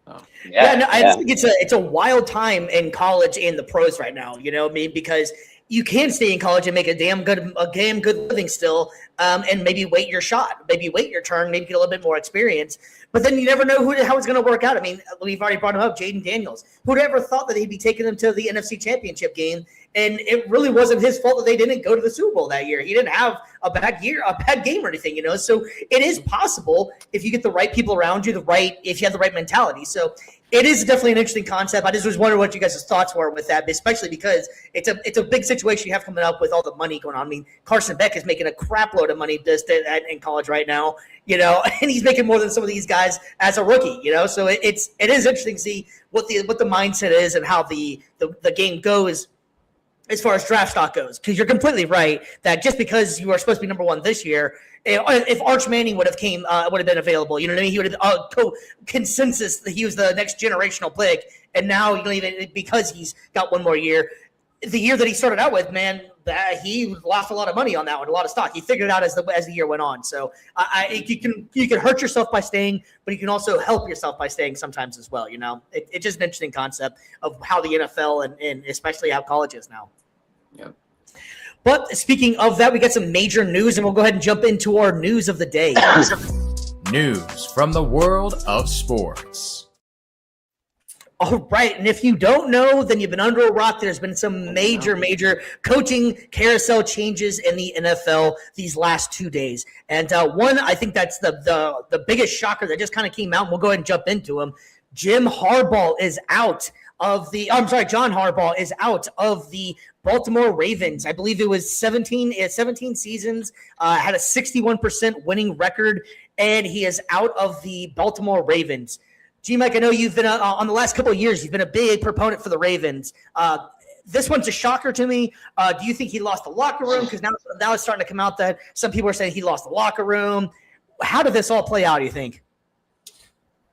Speaker 1: I think it's a wild time in college and the pros right now, because you can stay in college and make a damn good living still, and maybe wait your shot, maybe wait your turn, maybe get a little bit more experience. But then you never know how it's going to work out. I mean, we've already brought him up, Jaden Daniels. Who'd ever thought that he'd be taking them to the NFC Championship game? And it really wasn't his fault that they didn't go to the Super Bowl that year. He didn't have a bad game or anything, So it is possible if you get the right people around you, if you have the right mentality. So it is definitely an interesting concept. I just was wondering what you guys' thoughts were with that, especially because it's a big situation you have coming up with all the money going on. I mean, Carson Beck is making a crap load of money just in college right now, and he's making more than some of these guys as a rookie, So it is interesting to see what the mindset is and how the game goes as far as draft stock goes. Because you're completely right that just because you are supposed to be number 1 this year, if Arch Manning would have been available, you know what I mean? He would have consensus that he was the next generational pick, and now because he's got one more year, the year that he started out with, man, he lost a lot of money on that one, a lot of stock. He figured it out as the year went on. So you can hurt yourself by staying, but you can also help yourself by staying sometimes as well. It's just an interesting concept of how the NFL and especially how college is now.
Speaker 2: Yep.
Speaker 1: But speaking of that, we got some major news, and we'll go ahead and jump into our news of the day.
Speaker 4: News from the world of sports.
Speaker 1: All right, and if you don't know, then you've been under a rock. There's been some major coaching carousel changes in the NFL these last 2 days. And one, I think that's the biggest shocker that just kind of came out, and we'll go ahead and jump into them. John Harbaugh is out of the Baltimore Ravens. I believe it was 17 seasons, had a 61% winning record, and he is out of the Baltimore Ravens. G-Mike, I know you've been on the last couple of years, you've been a big proponent for the Ravens. This one's a shocker to me. Do you think he lost the locker room? Because now it's starting to come out that some people are saying he lost the locker room. How did this all play out, do you think?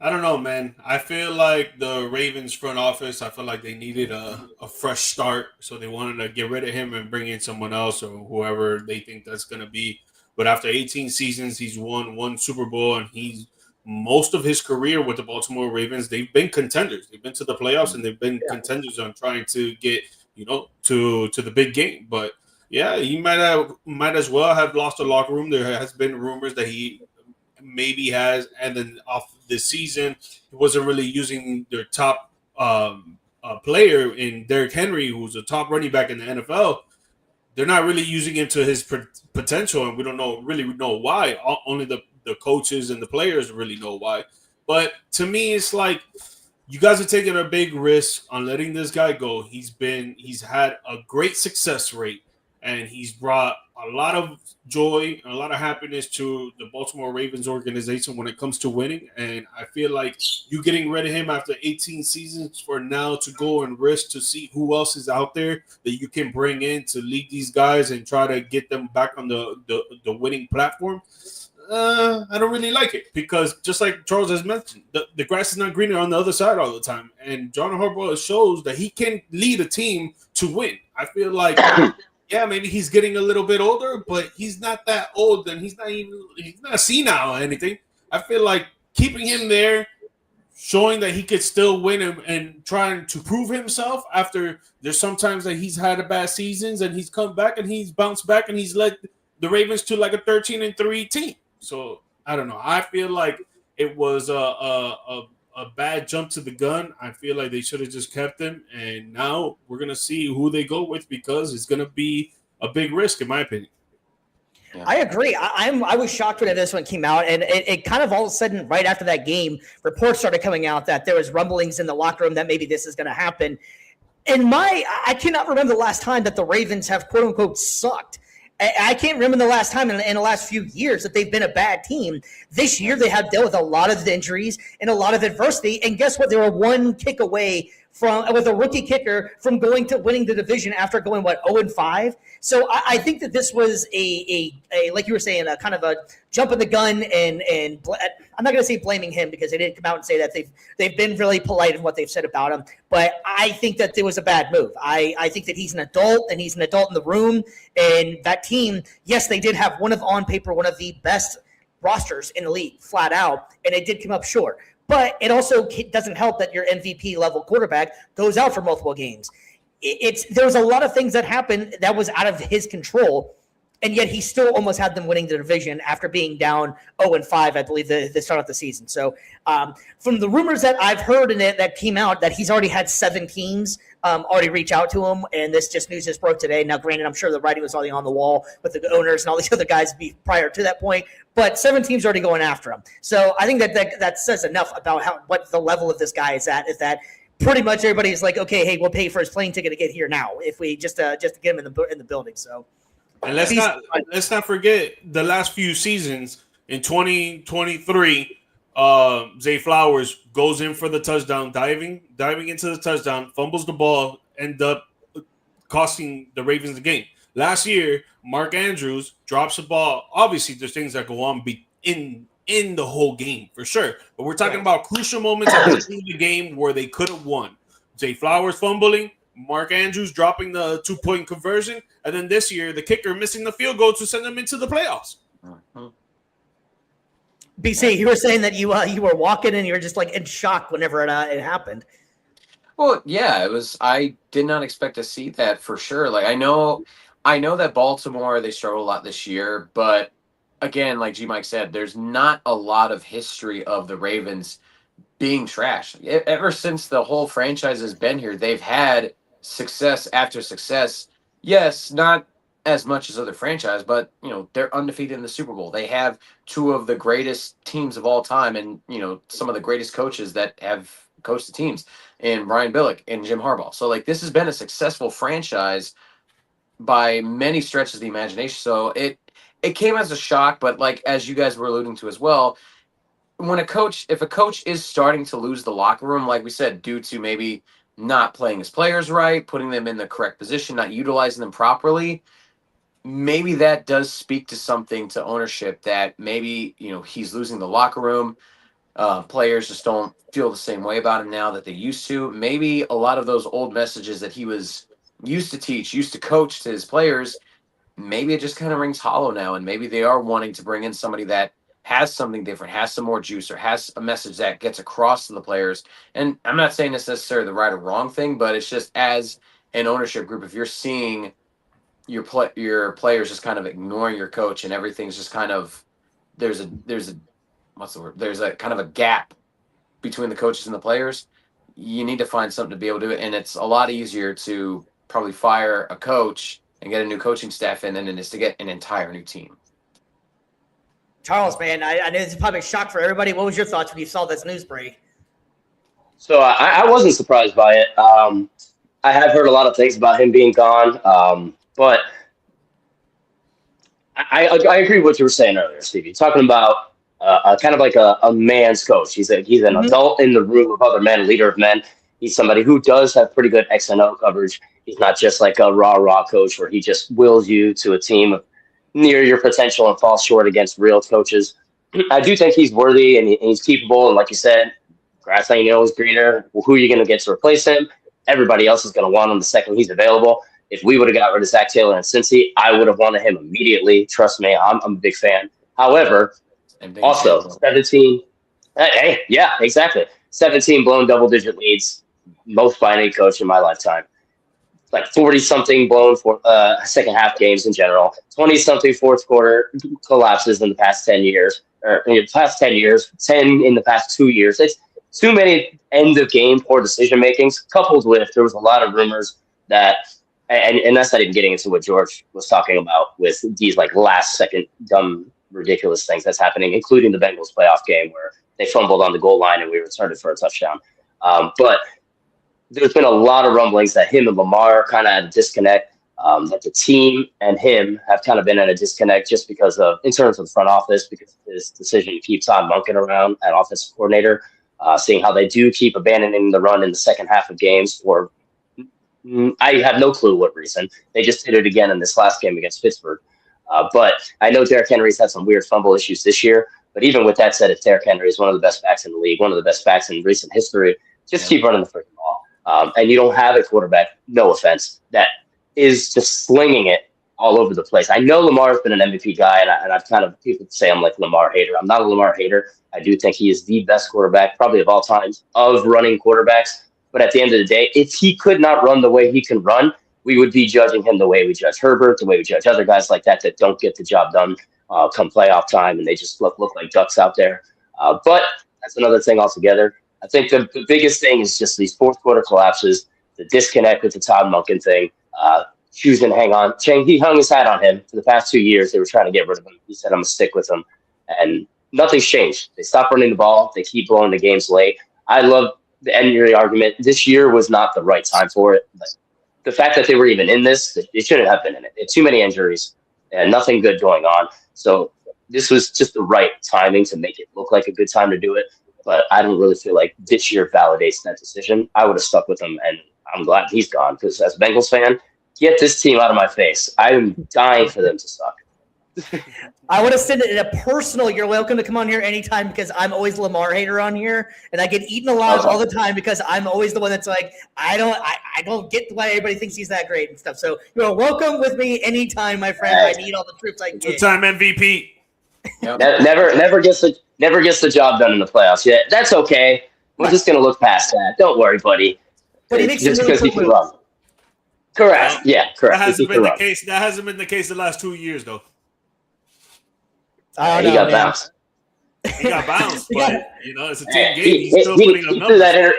Speaker 3: I don't know, man. I feel like the Ravens front office, I feel like they needed a fresh start. So they wanted to get rid of him and bring in someone else or whoever they think that's going to be. But after 18 seasons, he's won one Super Bowl, and most of his career with the Baltimore Ravens, they've been contenders. They've been to the playoffs, and they've been contenders on trying to get, to the big game. But Yeah, he might as well have lost the locker room. There has been rumors that he maybe has, and then off this season, he wasn't really using their top player in Derrick Henry, who's a top running back in the NFL. They're not really using him to his potential, and we don't really know why. Only the coaches and the players really know why. But to me, it's like you guys are taking a big risk on letting this guy go. He's had a great success rate, and he's brought a lot of joy and a lot of happiness to the Baltimore Ravens organization when it comes to winning. And I feel like you getting rid of him after 18 seasons for now to go and risk to see who else is out there that you can bring in to lead these guys and try to get them back on the winning platform. I don't really like it because just like Charles has mentioned, the grass is not greener on the other side all the time. And John Harbaugh shows that he can lead a team to win. I feel like, yeah, maybe he's getting a little bit older, but he's not that old and he's not senile or anything. I feel like keeping him there, showing that he could still win and trying to prove himself after there's sometimes that he's had a bad seasons and he's come back and he's bounced back and he's led the Ravens to like a 13-3 team. So I don't know. I feel like it was a bad jump to the gun. I feel like they should have just kept him, and now we're gonna see who they go with because it's gonna be a big risk, in my opinion.
Speaker 1: Yeah. I agree. I was shocked when this one came out, and it kind of all of a sudden, right after that game, reports started coming out that there was rumblings in the locker room that maybe this is going to happen. I cannot remember the last time that the Ravens have quote unquote sucked. I can't remember the last time in the last few years that they've been a bad team. This year, they have dealt with a lot of injuries and a lot of adversity. And guess what? They were one kick away with a rookie kicker from going to winning the division after going, 0-5? So I think that this was a like you were saying, a kind of a jump in the gun. And I'm not going to say blaming him because they didn't come out and say that. They've been really polite in what they've said about him. But I think that it was a bad move. I think that he's an adult, and he's an adult in the room. And that team, yes, they did have on paper, one of the best rosters in the league, flat out. And it did come up short. But it also doesn't help that your MVP level quarterback goes out for multiple games. There's a lot of things that happened that was out of his control, and yet he still almost had them winning the division after being down 0-5, I believe, the start of the season. So from the rumors that I've heard and that came out, that he's already had 7 teams already reach out to him, and this news just broke today. Now, granted, I'm sure the writing was already on the wall with the owners and all these other guys prior to that point, but 7 teams already going after him. So I think that says enough about what the level of this guy is at, is that pretty much everybody's like, okay, hey, we'll pay for his plane ticket to get here now if we just to get him in the building. So,
Speaker 3: and let's not forget the last few seasons in 2023. Zay Flowers goes in for the touchdown, diving into the touchdown, fumbles the ball, end up costing the Ravens the game. Last year, Mark Andrews drops the ball. Obviously, there's things that go on in the whole game for sure, but we're talking about crucial moments at the game where they could have won. Zay Flowers fumbling, Mark Andrews dropping the 2-point conversion, and then this year the kicker missing the field goal to send them into the playoffs.
Speaker 1: BC, you were saying that you were walking and you were just like in shock whenever it happened.
Speaker 2: Well, yeah, it was. I did not expect to see that for sure. Like I know that Baltimore, they struggled a lot this year, but again, like G Mike said, there's not a lot of history of the Ravens being trash. Ever since the whole franchise has been here, they've had success after success. Yes, not as much as other franchise, but they're undefeated in the Super Bowl. They have 2 of the greatest teams of all time, and some of the greatest coaches that have coached the teams, and Brian Billick and Jim Harbaugh. So like this has been a successful franchise by many stretches of the imagination. So it came as a shock, but like as you guys were alluding to as well, if a coach is starting to lose the locker room, like we said, due to maybe not playing his players right, putting them in the correct position, not utilizing them properly, maybe that does speak to something to ownership that maybe, he's losing the locker room. Players just don't feel the same way about him now that they used to. Maybe a lot of those old messages that he was used to teach, used to coach to his players, maybe it just kind of rings hollow now. And maybe they are wanting to bring in somebody that has something different, has some more juice, or has a message that gets across to the players. And I'm not saying it's necessarily the right or wrong thing, but it's just as an ownership group, if you're seeing your players just kind of ignoring your coach, and everything's just kind of there's a what's the word? There's a kind of a gap between the coaches and the players. You need to find something to be able to do it, and it's a lot easier to probably fire a coach and get a new coaching staff in than it is to get an entire new team.
Speaker 1: Charles, man, I know this is probably a shock for everybody. What was your thoughts when you saw this news break?
Speaker 5: So I wasn't surprised by it. I have heard a lot of things about him being gone, but I agree with what you were saying earlier, Stevie. Talking about kind of like a man's coach. He's an adult in the room of other men, leader of men. He's somebody who does have pretty good X and O coverage. He's not just like a raw coach where he just wills you to a team near your potential and falls short against real coaches. I do think he's worthy and he's capable. And like you said, grass ain't always greener. Well, who are you going to get to replace him? Everybody else is going to want him the second he's available. If we would have got rid of Zach Taylor and Cincy, I would have wanted him immediately. Trust me, I'm a big fan. However, also 17. Hey, yeah, exactly. 17 blown double-digit leads, most by any coach in my lifetime. Like 40-something blown for second half games in general. 20-something fourth quarter collapses in the past 10 years. Or in the past 10 years, 10 in the past 2 years. It's too many end-of-game poor decision-makings, coupled with there was a lot of rumors that, and that's not even getting into what George was talking about with these like last-second dumb, ridiculous things that's happening, including the Bengals playoff game where they fumbled on the goal line and we returned it for a touchdown. But there's been a lot of rumblings that him and Lamar kind of had a disconnect, that the team and him have kind of been at a disconnect just because of, in terms of the front office, because of his decision to keep Todd Monken around at offensive coordinator, seeing how they do keep abandoning the run in the second half of games for, I have no clue what reason. They just did it again in this last game against Pittsburgh. But I know Derrick Henry's had some weird fumble issues this year. But even with that said, if Derrick Henry is one of the best backs in the league, one of the best backs in recent history, just keep running the freaking ball. And you don't have a quarterback, no offense, that is just slinging it all over the place. I know Lamar's been an MVP guy, and I've kind of, people say I'm like a Lamar hater. I'm not a Lamar hater. I do think he is the best quarterback, probably of all times, of running quarterbacks. But at the end of the day, if he could not run the way he can run, we would be judging him the way we judge Herbert, the way we judge other guys like that don't get the job done come playoff time, and they just look like ducks out there. But that's another thing altogether. I think the biggest thing is just these fourth quarter collapses, the disconnect with the Todd Monken thing, choosing to hang on. Chang, he hung his hat on him for the past 2 years. They were trying to get rid of him. He said, I'm going to stick with him. And nothing's changed. They stopped running the ball. They keep blowing the games late. I love the end of the argument. This year was not the right time for it. But the fact that they were even in this, they shouldn't have been in it. They had too many injuries and nothing good going on. So this was just the right timing to make it look like a good time to do it. But I don't really feel like this year validates that decision. I would have stuck with him, and I'm glad he's gone because as a Bengals fan, get this team out of my face. I'm dying for them to suck.
Speaker 1: I would have said it in a personal, you're welcome to come on here anytime because I'm always a Lamar hater on here, and I get eaten alive all the time because I'm always the one that's like, I don't get why everybody thinks he's that great and stuff. So you're welcome with me anytime, my friend. I need all the troops I can get.
Speaker 3: Two-time MVP.
Speaker 5: Yep. Never gets the job done in the playoffs. Yeah, that's okay. We're just gonna look past that. Don't worry, buddy.
Speaker 1: But he makes
Speaker 5: just
Speaker 1: really
Speaker 5: because he can run. Correct.
Speaker 3: Well,
Speaker 5: yeah, correct.
Speaker 3: That hasn't been the case. That hasn't been the case the last 2 years, though.
Speaker 5: He got bounced.
Speaker 3: He got bounced, but it's a team game. He's still putting up numbers.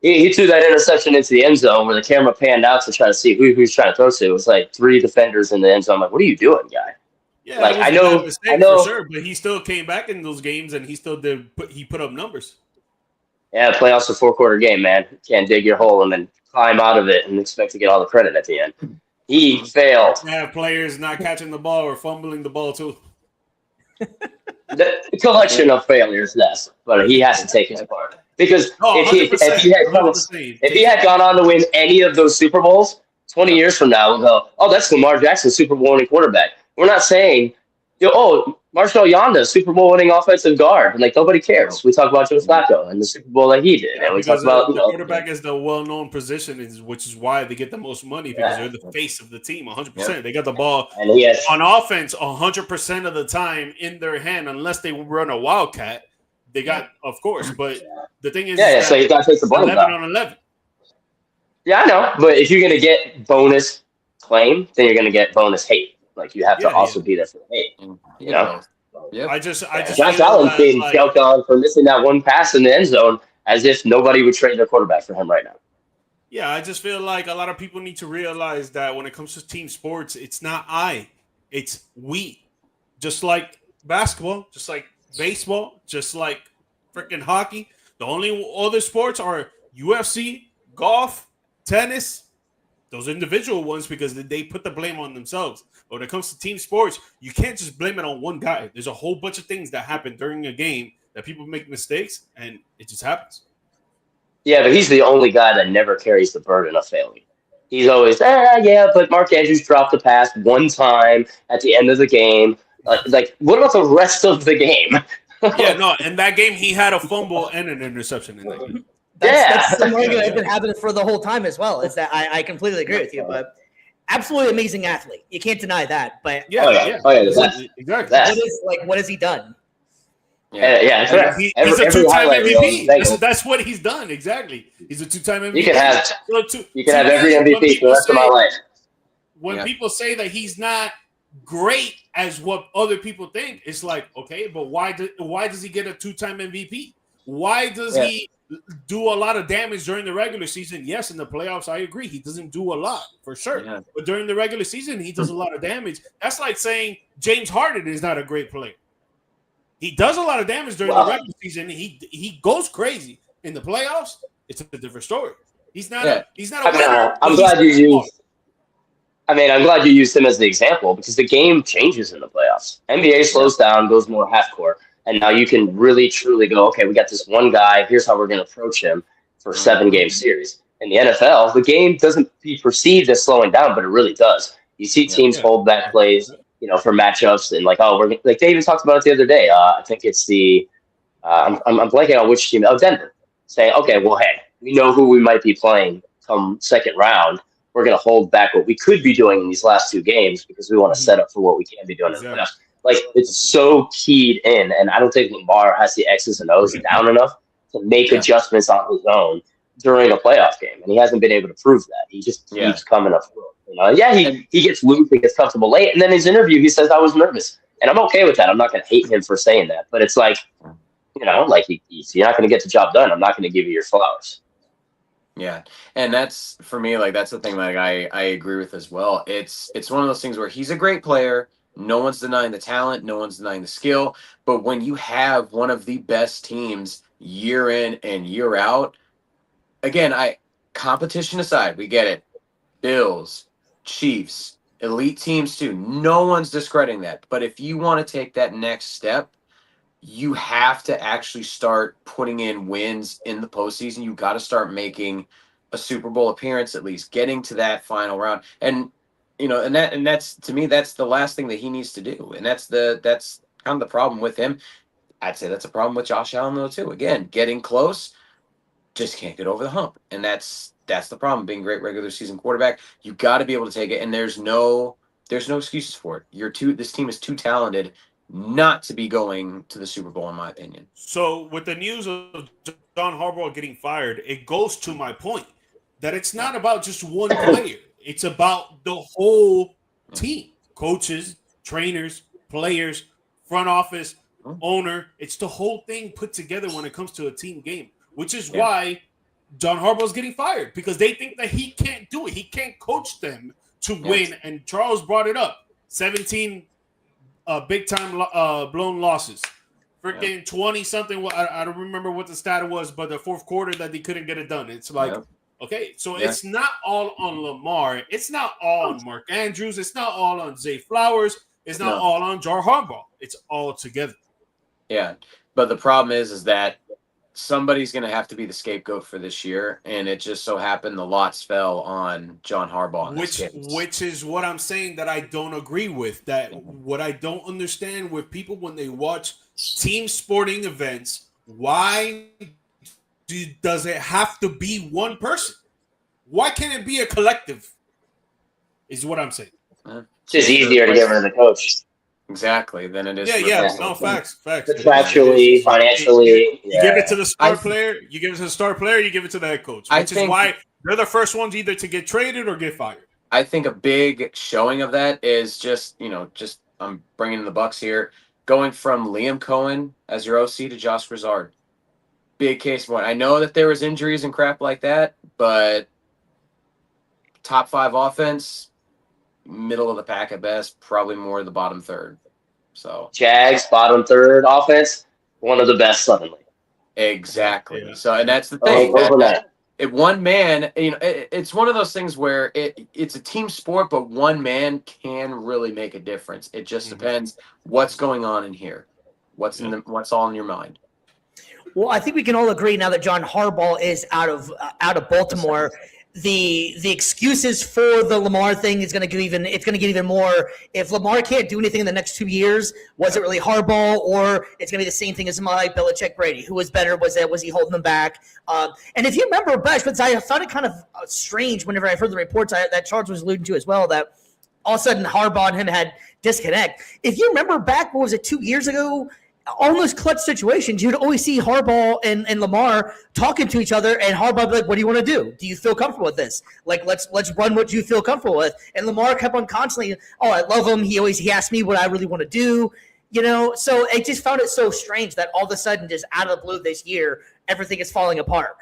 Speaker 5: He threw that interception into the end zone where the camera panned out to try to see who he was trying to throw to. It was like 3 defenders in the end zone. I'm like, what are you doing, guy?
Speaker 3: Yeah,
Speaker 5: like I know
Speaker 3: for sure, but he still came back in those games and he still put up numbers.
Speaker 5: Yeah, playoffs a 4-quarter game, man. You can't dig your hole and then climb out of it and expect to get all the credit at the end. He failed.
Speaker 3: To have players not catching the ball or fumbling the ball too.
Speaker 5: The collection of failures, yes, but he has to take his part because if he had gone on to win any of those Super Bowls 20 years from now, we'll go, oh, that's Lamar Jackson, Super Bowl winning quarterback. We're not saying, Marshall Yanda, Super Bowl winning offensive guard, and like nobody cares. We talk about Joe Flacco and the Super Bowl that he did, and we talk about
Speaker 3: the quarterback is the well-known position, which is why they get the most money because they're the face of the team. 100%, they got the ball on offense 100% of the time in their hand, unless they run a wildcat. They got, of course, but the thing is,
Speaker 5: so you got to take the ball
Speaker 3: 11 on 11.
Speaker 5: Yeah, I know, but if you're gonna get bonus claim, then you're going to get bonus hate. Like you have to also be there for the hate. You know.
Speaker 3: Yeah. I just
Speaker 5: Josh Allen's being jumped on for missing that one pass in the end zone, as if nobody would trade their quarterback for him right now.
Speaker 3: Yeah, I just feel like a lot of people need to realize that when it comes to team sports, it's not it's we. Just like basketball, just like baseball, just like freaking hockey. The only other sports are UFC, golf, tennis, those individual ones, because they put the blame on themselves. But when it comes to team sports, you can't just blame it on one guy. There's a whole bunch of things that happen during a game that people make mistakes, and it just happens.
Speaker 5: Yeah, but he's the only guy that never carries the burden of failing. He's always, but Mark Andrews dropped the pass one time at the end of the game. Like, what about the rest of the game?
Speaker 3: In that game, he had a fumble and an interception in that game.
Speaker 1: That's the argument that's been happening for the whole time as well. Is that I completely agree with you, but absolutely amazing athlete. You can't deny that. But
Speaker 3: Exactly.
Speaker 1: What has he done?
Speaker 3: He's a two-time MVP. That's what he's done. Exactly. He's a two-time MVP.
Speaker 5: You can have every MVP for the rest of my life.
Speaker 3: When people say that he's not great as what other people think, it's like, okay, but why does he get a two-time MVP? Why does he do a lot of damage during the regular season? Yes, in the playoffs, I agree. He doesn't do a lot, for sure. Yeah. But during the regular season, he does a lot of damage. That's like saying James Harden is not a great player. He does a lot of damage during the regular season. He goes crazy. In the playoffs, it's a different story. He's not a winner.
Speaker 5: I'm glad you used him as the example, because the game changes in the playoffs. NBA slows down, goes more half court. And now you can really, truly go, okay, we got this one guy. Here's how we're going to approach him for a 7-game series. In the NFL, the game doesn't be perceived as slowing down, but it really does. You see teams hold back plays, for matchups, and we're like they even talked about it the other day. I think it's the I'm blanking on which team. Oh, Denver, saying, okay, well, hey, we know who we might be playing come second round. We're going to hold back what we could be doing in these last 2 games because we want to set up for what we can be doing in the playoffs. Like, it's so keyed in, and I don't think Lamar has the X's and O's down enough to make adjustments on his own during a playoff game, and he hasn't been able to prove that. He just keeps coming up. He gets loose, he gets comfortable late, and then his interview, he says, I was nervous. And I'm okay with that. I'm not going to hate him for saying that. But it's like, you're not going to get the job done. I'm not going to give you your flowers.
Speaker 2: Yeah. And that's, for me, that's the thing I agree with as well. It's one of those things where he's a great player. No one's denying the talent. No one's denying the skill. But when you have one of the best teams year in and year out, again, competition aside, we get it. Bills, Chiefs, elite teams too. No one's discrediting that. But if you want to take that next step, you have to actually start putting in wins in the postseason. You got to start making a Super Bowl appearance, at least getting to that final round. And that's, to me, that's the last thing that he needs to do. And that's kind of the problem with him. I'd say that's a problem with Josh Allen though too. Again, getting close, just can't get over the hump. And that's the problem. Being a great regular season quarterback, you got to be able to take it. And there's no excuses for it. This team is too talented not to be going to the Super Bowl, in my opinion.
Speaker 3: So with the news of John Harbaugh getting fired, it goes to my point that it's not about just one player. It's about the whole team, coaches, trainers, players, front office, owner. It's the whole thing put together when it comes to a team game, which is why John Harbaugh's getting fired, because they think that he can't do it. He can't coach them to win. And Charles brought it up. 17 big-time blown losses. Freaking 20-something. I don't remember what the stat was, but the fourth quarter that they couldn't get it done. It's like, okay, so it's not all on Lamar. It's not all on Mark Andrews. It's not all on Zay Flowers. It's not all on John Harbaugh. It's all together.
Speaker 2: Yeah, but the problem is that somebody's going to have to be the scapegoat for this year, and it just so happened the lots fell on John Harbaugh.
Speaker 3: Which is what I'm saying that I don't agree with. That what I don't understand with people when they watch team sporting events, why does it have to be one person? Why can't it be a collective? Is what I'm saying.
Speaker 5: It's just easier to get rid of the coach.
Speaker 2: Exactly. Then it is.
Speaker 3: No, facts.
Speaker 5: Contractually, financially.
Speaker 3: You give it to the star player. You give it to the star player. You give it to the head coach. Which is why they're the first ones either to get traded or get fired.
Speaker 2: I think a big showing of that is just I'm bringing in the Bucks here, going from Liam Cohen as your OC to Josh Grizzard. Big case point. I know that there was injuries and crap like that, but top 5 offense, middle of the pack at best, probably more the bottom third. So
Speaker 5: Jags bottom third offense, one of the best suddenly.
Speaker 2: Exactly.
Speaker 3: Yeah.
Speaker 2: So, and that's the thing.
Speaker 5: Overnight.
Speaker 2: It one man, it's one of those things where it's a team sport, but one man can really make a difference. It just depends what's going on in here, what's all in your mind.
Speaker 1: Well, I think we can all agree now that John Harbaugh is out of Baltimore. The excuses for the Lamar thing is going to get even more. If Lamar can't do anything in the next 2 years, was it really Harbaugh, or it's going to be the same thing as my Belichick Brady? Who was better? Was he holding them back? And if you remember, Bash, but I found it kind of strange whenever I heard the reports that Charles was alluding to as well, that all of a sudden Harbaugh and him had disconnect. If you remember back, 2 years ago? On those clutch situations, you'd always see Harbaugh and Lamar talking to each other, and Harbaugh would be like, "What do you want to do? Do you feel comfortable with this? Like, let's run what you feel comfortable with." And Lamar kept on constantly, "Oh, I love him. He asked me what I really want to do." So I just found it so strange that all of a sudden, just out of the blue this year, everything is falling apart.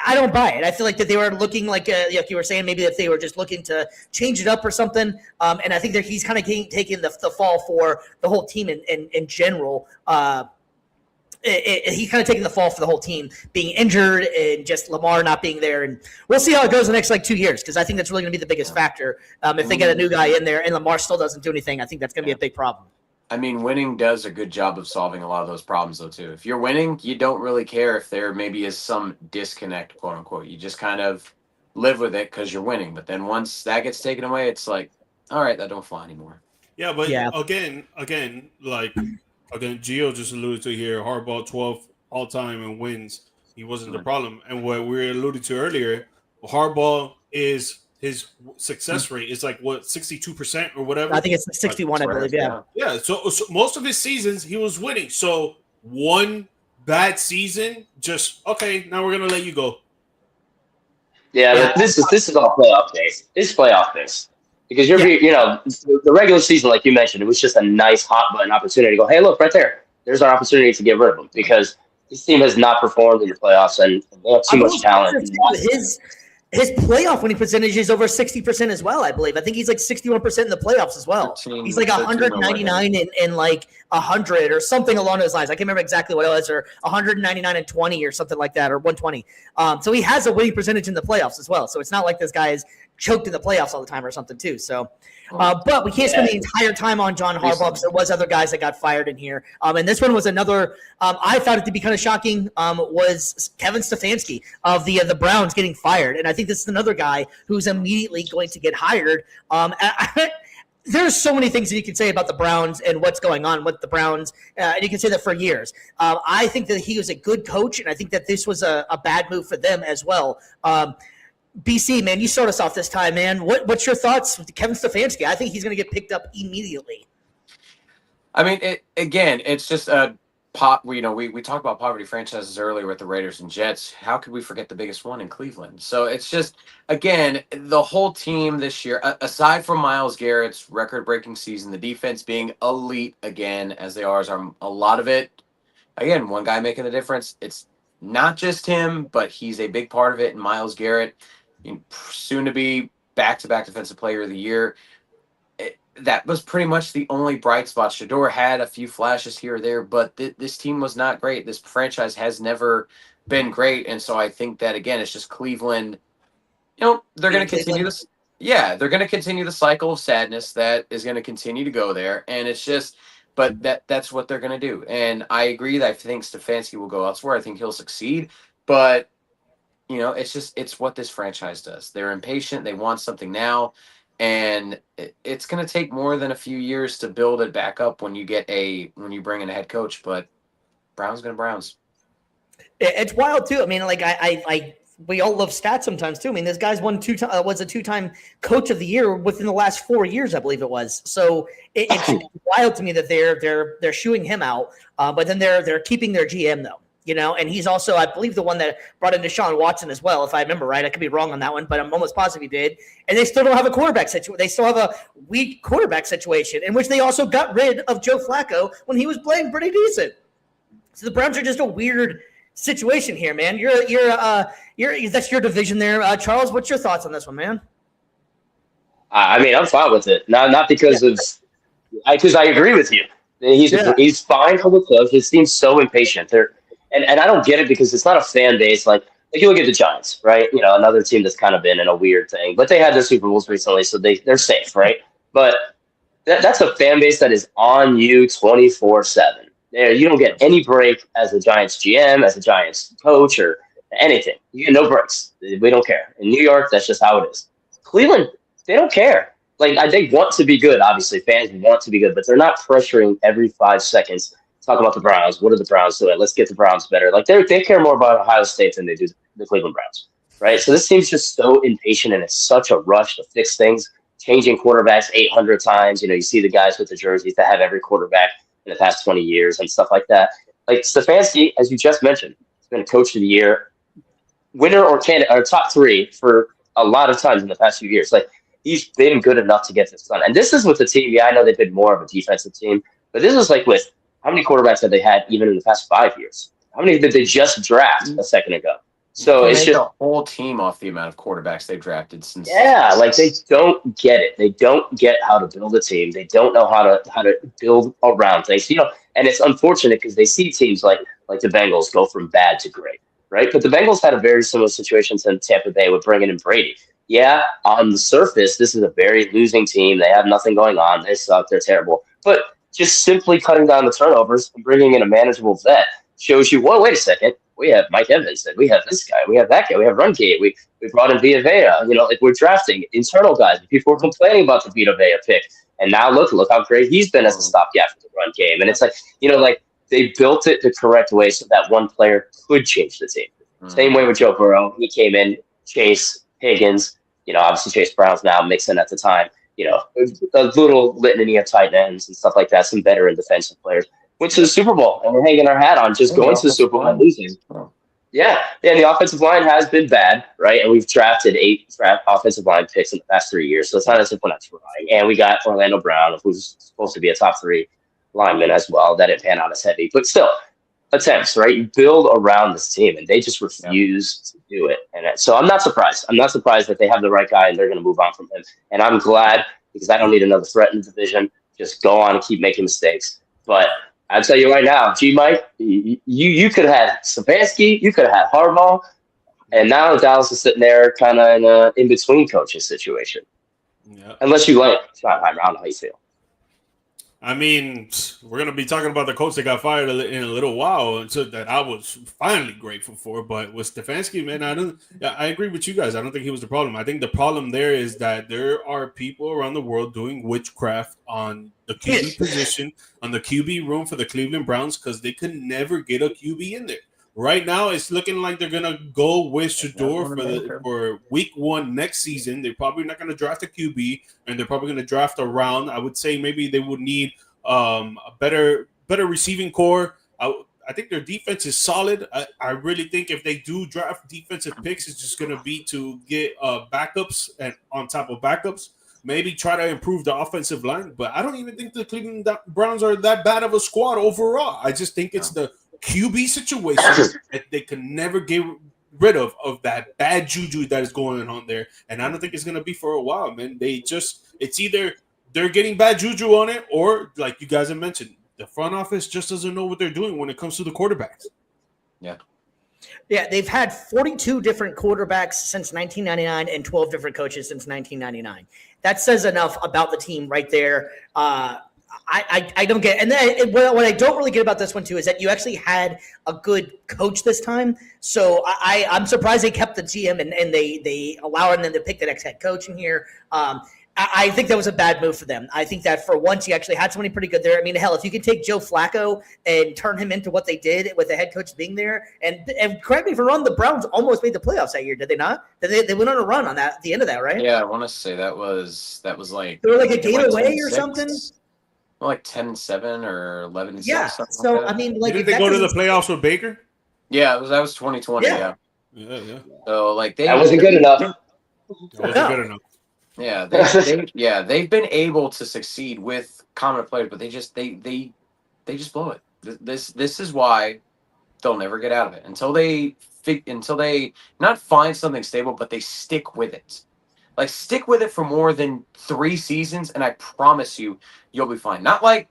Speaker 1: I don't buy it. I feel like that they were looking like you were saying, maybe if they were just looking to change it up or something. And I think that he's kind of taking the fall for the whole team in general. He's kind of taking the fall for the whole team being injured and just Lamar not being there. And we'll see how it goes the next 2 years, because I think that's really going to be the biggest factor. If they get a new guy in there and Lamar still doesn't do anything, I think that's going to be a big problem.
Speaker 2: I mean, winning does a good job of solving a lot of those problems, though, too. If you're winning, you don't really care if there maybe is some disconnect, quote unquote. You just kind of live with it because you're winning. But then once that gets taken away, it's like, all right, that don't fly anymore.
Speaker 3: Yeah, but again, Gio just alluded to here, Harbaugh 12th all time and wins. He wasn't the problem. And what we alluded to earlier, Harbaugh is his success rate is 62% or whatever.
Speaker 1: I think it's 61, I believe. Yeah.
Speaker 3: Yeah. So most of his seasons he was winning. So one bad season, just okay. Now we're gonna let you go.
Speaker 5: Yeah, this is all playoff days. It's playoff days because the regular season, like you mentioned, it was just a nice hot button opportunity to go. Hey, look right there. There's our opportunity to get rid of him because this team has not performed in the playoffs and they have too much talent.
Speaker 1: His playoff winning percentage is over 60% as well, I believe. I think he's 61% in the playoffs as well. He's 199 and 100 or something along those lines. I can't remember exactly what it was, or 199 and 20 or something like that, or 120. So he has a winning percentage in the playoffs as well. So it's not like this guy is choked in the playoffs all the time or something too. So, but we can't spend the entire time on John Harbaugh because there was other guys that got fired in here. And this one was another. I found it to be kind of shocking. Was Kevin Stefanski of the Browns getting fired? And I think this is another guy who's immediately going to get hired. There's so many things that you can say about the Browns and what's going on with the Browns. And you can say that for years. I think that he was a good coach, and I think that this was a bad move for them as well. BC, man, you start us off this time, man. What's your thoughts with Kevin Stefanski? I think he's going to get picked up immediately.
Speaker 2: I mean, it's just a pop. We talked about poverty franchises earlier with the Raiders and Jets. How could we forget the biggest one in Cleveland? So it's just, again, the whole team this year, aside from Myles Garrett's record-breaking season, the defense being elite again, as they are a lot of it. Again, one guy making the difference. It's not just him, but he's a big part of it. And Myles Garrett, soon to be back-to-back Defensive Player of the Year. That was pretty much the only bright spot. Shador had a few flashes here or there, but this team was not great. This franchise has never been great. And so I think that, again, it's just Cleveland. They're going to continue this. Yeah, they're going to continue the cycle of sadness that is going to continue to go there. And it's just, but that's what they're going to do. And I agree that I think Stefanski will go elsewhere. I think he'll succeed. But, it's what this franchise does. They're impatient. They want something now. And it's going to take more than a few years to build it back up when you bring in a head coach. But Browns going to Browns.
Speaker 1: It's wild too. I mean, we all love stats sometimes too. I mean, this guy's was a two-time Coach of the Year within the last 4 years, I believe it was. So it's wild to me that they're shooing him out, but then they're keeping their GM though. And he's also, I believe, the one that brought in Deshaun Watson as well, if I remember right. I could be wrong on that one, but I'm almost positive he did. And they still don't have a quarterback situation. They still have a weak quarterback situation in which they also got rid of Joe Flacco when he was playing pretty decent. So the Browns are just a weird situation here, man. That's your division there. Charles, what's your thoughts on this one, man?
Speaker 5: I mean, I'm fine with it. Not because because I agree with you. He's fine for the club. His team's so impatient. And I don't get it because it's not a fan base like you look at the Giants, right? Another team that's kind of been in a weird thing, but they had their Super Bowls recently, so they're safe, right? But that's a fan base that is on you 24/7. You don't get any break as a Giants GM, as a Giants coach, or anything. You get no breaks. We don't care. In New York, that's just how it is. Cleveland, they don't care. They want to be good. Obviously, fans want to be good, but they're not pressuring every 5 seconds. Talk about the Browns. What are the Browns doing? Let's get the Browns better. They care more about Ohio State than they do the Cleveland Browns, right? So this team's just so impatient, and it's such a rush to fix things, changing quarterbacks 800 times. You see the guys with the jerseys that have every quarterback in the past 20 years and stuff like that. Stefanski, as you just mentioned, has been a coach of the year, winner or candidate or top 3 for a lot of times in the past few years. He's been good enough to get this done. And this is with the team. Yeah, I know they've been more of a defensive team, but this is with how many quarterbacks have they had even in the past 5 years? How many did they just draft a second ago? So it's just
Speaker 2: a whole team off the amount of quarterbacks they've drafted since.
Speaker 5: Yeah, they don't get it. They don't get how to build a team. They don't know how to build around things. And it's unfortunate because they see teams like the Bengals go from bad to great, right? But the Bengals had a very similar situation to Tampa Bay with bringing in Brady. Yeah, on the surface, this is a very losing team. They have nothing going on. They suck. They're terrible. But just simply cutting down the turnovers and bringing in a manageable vet shows you, well, wait a second. We have Mike Evans, and we have this guy, we have that guy, we have Run Game, we brought in Vita Vea. We're drafting internal guys. People were complaining about the Vita Vea pick, and now look how great he's been as a stopgap for the run game. And it's they built it the correct way so that one player could change the team. Same way with Joe Burrow. He came in, Chase, Higgins, obviously Chase Brown's now Mixon at the time. A little litany of tight ends and stuff like that, some veteran defensive players. Went to the Super Bowl, and we're hanging our hat on just going to the Super Bowl and losing. Yeah, the offensive line has been bad, right? And we've drafted 8 offensive line picks in the past 3 years, so it's not as if we're not trying. And we got Orlando Brown, who's supposed to be a top 3 lineman as well. That didn't pan out as heavy, but still, attempts, right? You build around this team, and they just refuse to do it. And so I'm not surprised. I'm not surprised that they have the right guy and they're going to move on from him. And I'm glad because I don't need another threat in the division. Just go on and keep making mistakes. But I'll tell you right now, Mike, you could have had Stefanski, you could have had Harbaugh, and now Dallas is sitting there kind of in an in-between coaching situation. Yep. Unless you like Schottenheimer, I don't know how you feel.
Speaker 3: I mean, we're going to be talking about the coach that got fired in a little while, and so that I was finally grateful for. But with Stefanski, man, I agree with you guys. I don't think he was the problem. I think the problem there is that there are people around the world doing witchcraft on the QB position, on the QB room for the Cleveland Browns because they could never get a QB in there. Right now, it's looking like they're going to go with Shador for week 1 next season. They're probably not going to draft a QB, and they're probably going to draft around. I would say maybe they would need a better receiving core. I think their defense is solid. I really think if they do draft defensive picks, it's just going to be to get backups and on top of backups. Maybe try to improve the offensive line. But I don't even think the Cleveland Browns are that bad of a squad overall. I just think it's the QB situation that they can never get rid of that bad juju that is going on there. And I don't think it's going to be for a while, man. It's either they're getting bad juju on it or, like you guys have mentioned, the front office just doesn't know what they're doing when it comes to the quarterbacks.
Speaker 1: Yeah, they've had 42 different quarterbacks since 1999 and 12 different coaches since 1999. That says enough about the team right there. I don't get, and then what I don't really get about this one too is that you actually had a good coach this time. So I'm surprised they kept the GM and they allowed them to pick the next head coach in here. I think that was a bad move for them. I think that for once you actually had somebody pretty good there. I mean, hell, if you could take Joe Flacco and turn him into what they did with the head coach being there, and correct me if I'm wrong, the Browns almost made the playoffs that year, did they not? They went on a run on that at the end of that, right?
Speaker 2: Yeah, I want to say that was like
Speaker 1: they were like a game away or something.
Speaker 2: Like 10-7 or 11-6.
Speaker 1: Yeah.
Speaker 2: Something
Speaker 1: So
Speaker 2: like that.
Speaker 1: I mean, like,
Speaker 3: did they go to the playoffs with Baker?
Speaker 2: Yeah, that was 2020.
Speaker 1: Yeah.
Speaker 3: Yeah.
Speaker 2: So like
Speaker 5: That wasn't good enough.
Speaker 3: That wasn't good enough.
Speaker 2: Yeah, they've been able to succeed with common players, but they just blow it. This is why they'll never get out of it until they not find something stable, but they stick with it. Like stick with it for more than 3 seasons, and I promise you'll be fine. Not like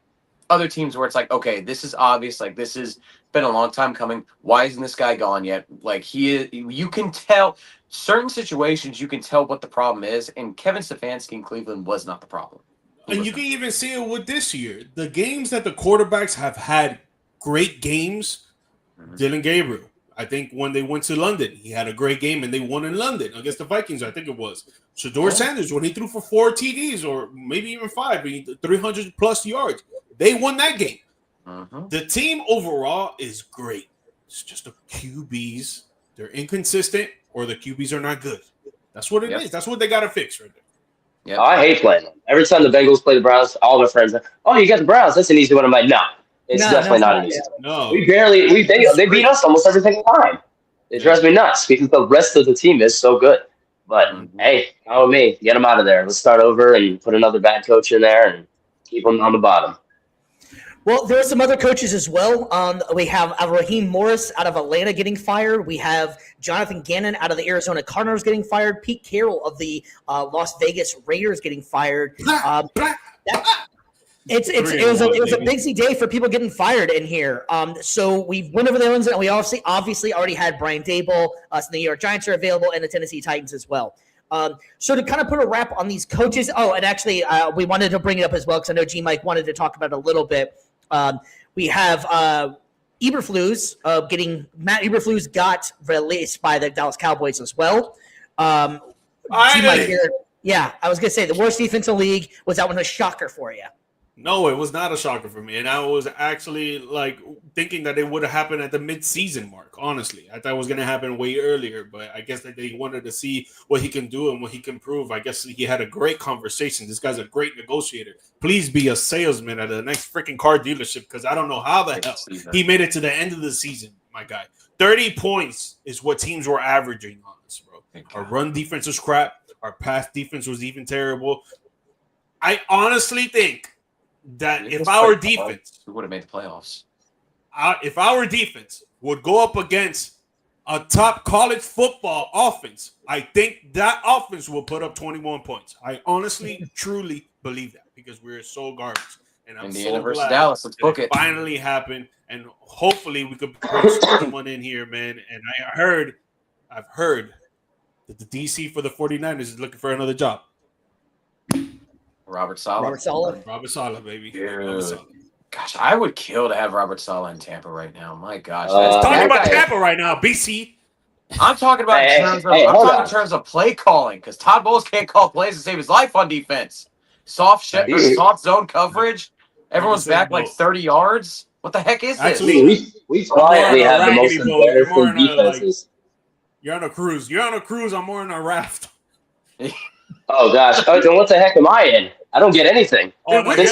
Speaker 2: other teams where it's like, okay, this is obvious, like this has been a long time coming. Why isn't this guy gone yet? Like you can tell certain situations, you can tell what the problem is, and Kevin Stefanski in Cleveland was not the problem.
Speaker 3: And you can even see it with this year. The games that the quarterbacks have had great games. Dylan Gabriel, I think when they went to London, he had a great game and they won in London against the Vikings, I think it was. Shedeur Sanders, when he threw for 4 TDs or maybe even 5, 300 plus yards, they won that game. The team overall is great. It's just the QBs. They're inconsistent or the QBs are not good. That's what it is. That's what they got to fix right there.
Speaker 5: Yep. I hate playing them. Every time the Bengals play the Browns, all my friends are, oh, you got the Browns. That's an easy one. I'm like, no. It's definitely not an easy one.
Speaker 3: No.
Speaker 5: They beat us almost every single time. It drives me nuts because the rest of the team is so good. But, hey, not with me. Get them out of there. Let's start over and put another bad coach in there and keep them on the bottom.
Speaker 1: Well, there are some other coaches as well. We have Raheem Morris out of Atlanta getting fired. We have Jonathan Gannon out of the Arizona Cardinals getting fired. Pete Carroll of the Las Vegas Raiders getting fired. It was a busy day for people getting fired in here. So we went over the ones, and we obviously already had Brian Daboll. So the New York Giants are available, and the Tennessee Titans as well. So to kind of put a wrap on these coaches. Oh, and actually, we wanted to bring it up as well because I know G Mike wanted to talk about it a little bit. We have Eberflus Matt Eberflus got released by the Dallas Cowboys as well. Yeah, I was gonna say the worst defense in the league. Was that one a shocker for you?
Speaker 3: No, it was not a shocker for me. And I was actually thinking that it would have happened at the mid-season mark, honestly. I thought it was going to happen way earlier, but I guess that they wanted to see what he can do and what he can prove. I guess he had a great conversation. This guy's a great negotiator. Please be a salesman at the next freaking car dealership because I don't know how the hell he made it to the end of the season, my guy. 30 points is what teams were averaging on us, bro. Our run defense was crap. Our pass defense was even terrible. I honestly think that if our defense
Speaker 2: would have made the playoffs,
Speaker 3: if our defense would go up against a top college football offense, I think that offense will put up 21 points. I honestly, truly believe that because we're so garbage. And I'm so glad
Speaker 2: Dallas, let's book it.
Speaker 3: Finally happened, and hopefully we could bring someone in here, man. And I've heard that the DC for the 49ers is looking for another job.
Speaker 2: Robert Saleh,
Speaker 3: baby.
Speaker 2: Gosh, I would kill to have Robert Saleh in Tampa right now. My gosh.
Speaker 3: Let's talk about Tampa right now, BC.
Speaker 2: I'm talking about in terms of play calling because Todd Bowles can't call plays to save his life on defense. Soft zone coverage. Everyone's back like 30 yards. What the heck is this?
Speaker 5: Actually, we quietly have the most embarrassing defenses.
Speaker 3: You're on a cruise. I'm more on a raft.
Speaker 5: Oh, gosh. Oh, then what the heck am I in? I don't get anything.
Speaker 3: You're in the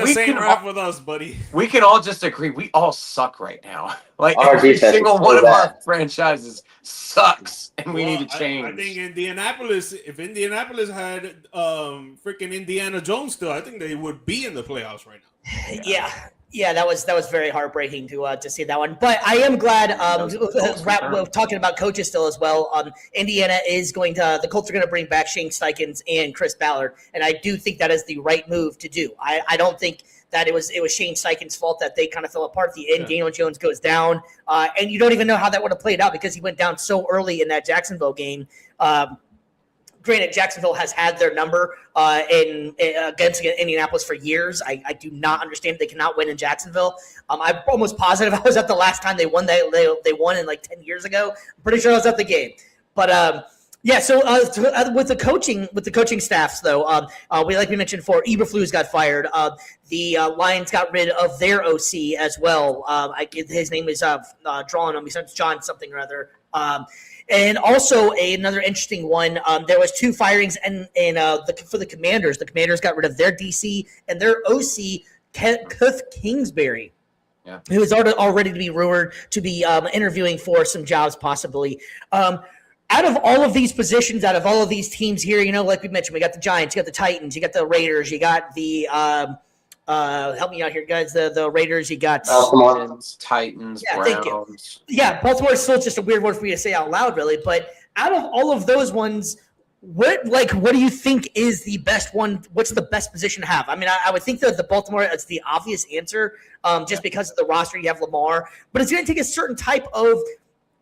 Speaker 3: same raft with us, buddy.
Speaker 2: We can all just agree we all suck right now. Like
Speaker 5: our
Speaker 2: every single one of our franchises sucks, and we need to change.
Speaker 3: I think if Indianapolis had freaking Indiana Jones still, I think they would be in the playoffs right now.
Speaker 1: Yeah, that was very heartbreaking to see that one. But I am glad we're talking about coaches still as well. Indiana the Colts are going to bring back Shane Steichen and Chris Ballard, and I do think that is the right move to do. I don't think that it was Shane Steichen's fault that they kind of fell apart at the end. Daniel Jones goes down, and you don't even know how that would have played out because he went down so early in that Jacksonville game. Granted, Jacksonville has had their number against Indianapolis for years. I do not understand they cannot win in Jacksonville. I'm almost positive I was at the last time they won. They won in like 10 years ago. I'm pretty sure I was at the game. But with the coaching staffs though, we mentioned before, Eberflus got fired. The Lions got rid of their OC as well. His name is drawing on me. John something or other. And also another interesting one. There was 2 firings for the Commanders. The Commanders got rid of their DC and their OC, Cliff Kingsbury. who is already to be rumored to be interviewing for some jobs possibly. Out of all of these positions, out of all of these teams here, like we mentioned, we got the Giants, you got the Titans, you got the Raiders, you got the help me out here, guys. The Raiders, you got
Speaker 2: Titans,
Speaker 1: yeah,
Speaker 2: Browns.
Speaker 1: Yeah, Baltimore is still just a weird word for me to say out loud, really. But out of all of those ones, what do you think is the best one? What's the best position to have? I mean, I would think that the Baltimore is the obvious answer, just because of the roster. You have Lamar, but it's going to take a certain type of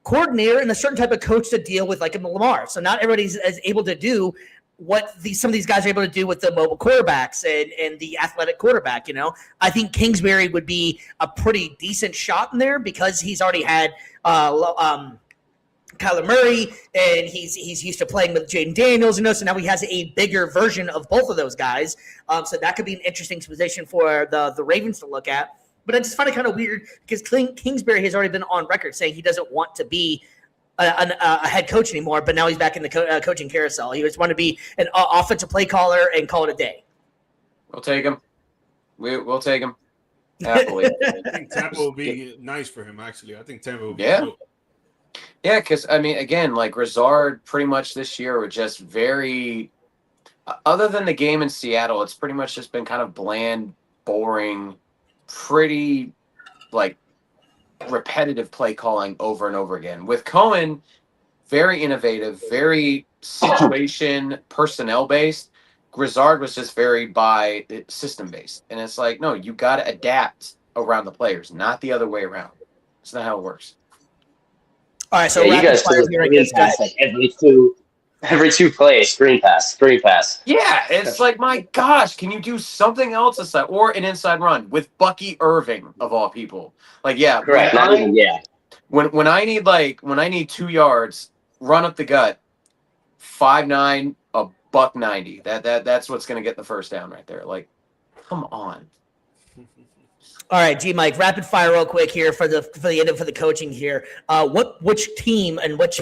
Speaker 1: coordinator and a certain type of coach to deal with like a Lamar. So not everybody's as able to do what some of these guys are able to do with the mobile quarterbacks and the athletic quarterback. I think Kingsbury would be a pretty decent shot in there because he's already had Kyler Murray, and he's used to playing with Jaden Daniels, so now he has a bigger version of both of those guys. So that could be an interesting position for the Ravens to look at. But I just find it kind of weird because Kingsbury has already been on record saying he doesn't want to be a head coach anymore, but now he's back in the coaching carousel. He just wanted to be an offensive play caller and call it a day.
Speaker 2: We'll take him. We'll take him. Happily.
Speaker 3: I think Tampa will be nice for him, actually. I think Tampa will be
Speaker 2: good.
Speaker 3: Cool.
Speaker 2: Yeah, because, I mean, again, like Rizard pretty much this year were just very other than the game in Seattle, it's pretty much just been kind of bland, boring, pretty, like, repetitive play calling over and over again. With Cohen, very innovative, very situation personnel based. Grizzard was just very by system based, and it's like, no, you got to adapt around the players, not the other way around. It's not how it works.
Speaker 1: All right, so
Speaker 5: yeah, you guys pass like every two plays, screen pass.
Speaker 2: Yeah, it's like, my gosh, can you do something else aside, or an inside run with Bucky Irving of all people? Like, yeah,
Speaker 5: correct.
Speaker 2: When I need 2 yards, run up the gut, 5'9", $190. That's what's gonna get the first down right there. Like, come on.
Speaker 1: All right, G Mike, rapid fire real quick here for the end of for the coaching here. Which team and which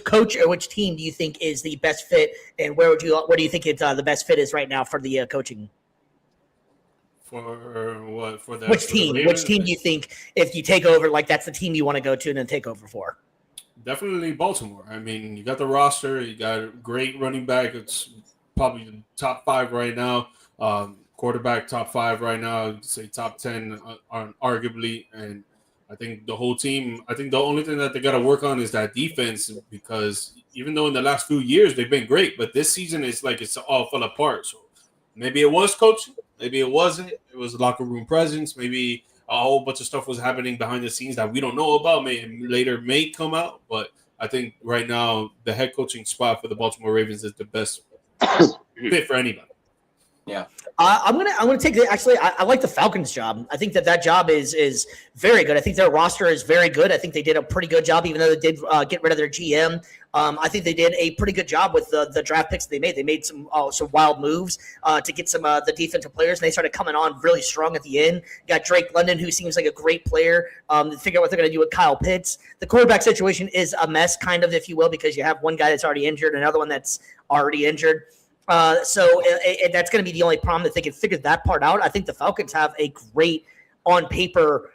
Speaker 1: coach or which team do you think is the best fit, and where do you think it's the best fit is right now for the coaching?
Speaker 3: For what? For the
Speaker 1: which team? Which team do you think, if you take over, like that's the team you want to go to and then take over for?
Speaker 3: Definitely Baltimore. I mean, you got the roster, you got a great running back. It's probably the top 5 right now. Quarterback top 5 right now. I'd say top 10 arguably. And I think the whole team, I think the only thing that they got to work on is that defense, because even though in the last few years they've been great, but this season it's like it's all fell apart. So maybe it was coaching, maybe it wasn't. It was locker room presence. Maybe a whole bunch of stuff was happening behind the scenes that we don't know about. May come out. But I think right now the head coaching spot for the Baltimore Ravens is the best fit for anybody.
Speaker 2: Yeah.
Speaker 1: I'm gonna take the. Actually, I like the Falcons' job. I think that job is very good. I think their roster is very good. I think they did a pretty good job, even though they did get rid of their GM. I think they did a pretty good job with the draft picks they made. They made some wild moves to get some the defensive players, and they started coming on really strong at the end. You got Drake London, who seems like a great player. To figure out what they're going to do with Kyle Pitts. The quarterback situation is a mess, kind of, if you will, because you have one guy that's already injured, another one that's already injured. So that's going to be the only problem that they can figure that part out. I think the Falcons have a great on paper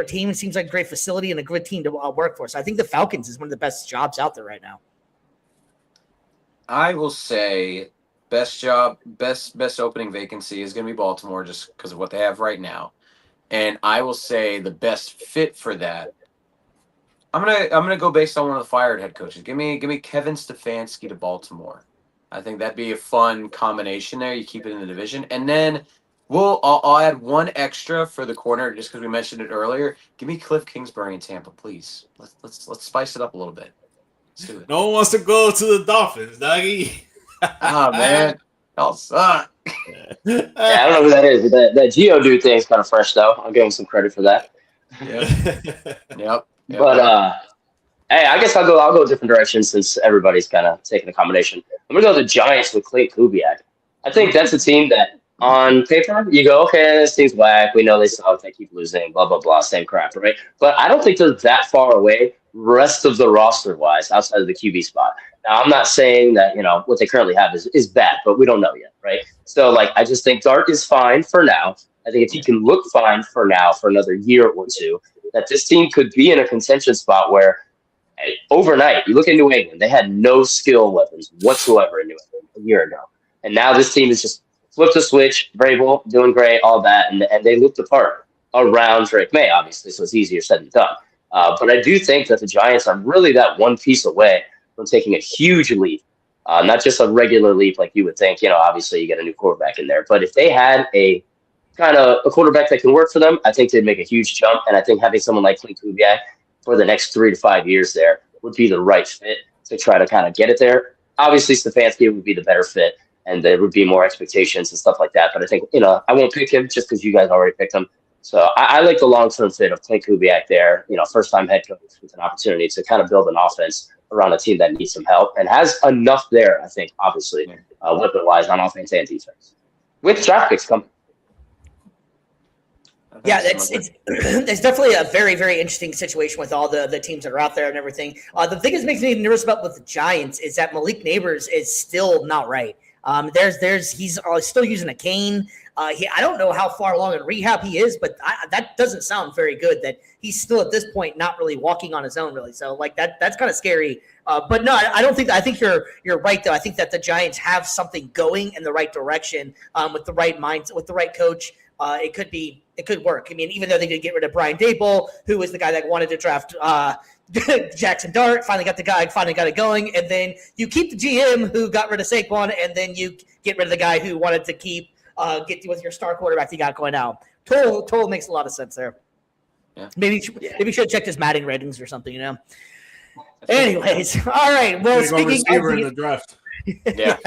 Speaker 1: team. It seems like a great facility and a good team to work for. So I think the Falcons is one of the best jobs out there right now.
Speaker 2: I will say best opening vacancy is going to be Baltimore, just because of what they have right now. And I will say the best fit for that, I'm gonna go based on one of the fired head coaches. Give me Kevin Stefanski to Baltimore. I think that'd be a fun combination there. You keep it in the division, and then I'll add one extra for the corner just because we mentioned it earlier. Give me Cliff Kingsbury in Tampa, please. Let's spice it up a little bit. Let's do it.
Speaker 3: No one wants to go to the Dolphins, doggy.
Speaker 2: Oh man, y'all suck.
Speaker 5: Yeah, I don't know who that is, but that Geo dude thing is kind of fresh though. I'll give him some credit for that.
Speaker 2: Yep.
Speaker 5: But hey, I guess I'll go a different direction since everybody's kind of taking the combination. I'm going to go the Giants with Clay Kubiak. I think that's a team that, on paper, you go, okay, this team's whack. We know they suck. They keep losing, blah, blah, blah, same crap, right? But I don't think they're that far away, rest of the roster-wise, outside of the QB spot. Now, I'm not saying that, what they currently have is bad, but we don't know yet, right? So, I just think Dart is fine for now. I think if he can look fine for now for another year or two, that this team could be in a contention spot where overnight, you look at New England, they had no skill weapons whatsoever in New England a year ago. And now this team is just flipped the switch, Vrabel doing great, all that, and they looked the part around Drake May, obviously, so it's easier said than done. But I do think that the Giants are really that one piece away from taking a huge leap, not just a regular leap like you would think. Obviously you get a new quarterback in there. But if they had a kind of a quarterback that can work for them, I think they'd make a huge jump. And I think having someone like Clint Kubiak for the next 3 to 5 years there would be the right fit to try to kind of get it there. Obviously, Stefanski would be the better fit, and there would be more expectations and stuff like that. But I think, I won't pick him just because you guys already picked him. So I like the long-term fit of Clint Kubiak there, first-time head coach with an opportunity to kind of build an offense around a team that needs some help and has enough there, I think, obviously, weapon-wise on offense and defense. With draft picks coming.
Speaker 1: Yeah, it's definitely a very, very interesting situation with all the teams that are out there and everything. The thing that makes me nervous about with the Giants is that Malik Neighbors is still not right. He's still using a cane. I don't know how far along in rehab he is, but that doesn't sound very good that he's still at this point not really walking on his own, really. So that's kind of scary. But no, I don't think. I think you're right though. I think that the Giants have something going in the right direction with the right mindset, with the right coach. It could work. I mean, even though they did get rid of Brian Daboll, who was the guy that wanted to draft Jackson Dart, finally got it going, and then you keep the GM who got rid of Saquon, and then you get rid of the guy who wanted to get with your star quarterback you got going now. Total makes a lot of sense there.
Speaker 2: Yeah.
Speaker 1: Maybe you should have checked his Madden ratings or something, Anyways, all right. Well, speaking of
Speaker 3: in the draft.
Speaker 2: Yeah.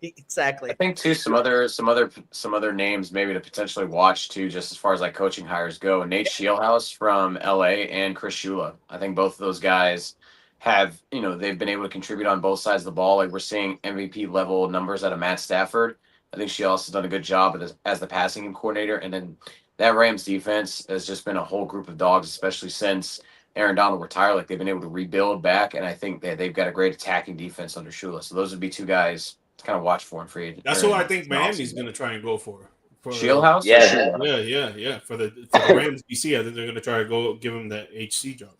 Speaker 1: Exactly.
Speaker 2: I think too some other names maybe to potentially watch too, just as far as like coaching hires go. Nate Scheelhaus from LA and Chris Shula. I think both of those guys have they've been able to contribute on both sides of the ball. Like we're seeing MVP level numbers out of Matt Stafford. I think Scheelhaus has done a good job as the passing game coordinator, and then that Rams defense has just been a whole group of dogs, especially since Aaron Donald retired. Like they've been able to rebuild back, and I think that they've got a great attacking defense under Shula. So those would be two guys to kind of watch for in free agency.
Speaker 3: That's who I think Miami's going to try and go for.
Speaker 2: Scheelhaus?
Speaker 3: Yeah. For the Rams DC, I think they're going to try to go give him that HC job.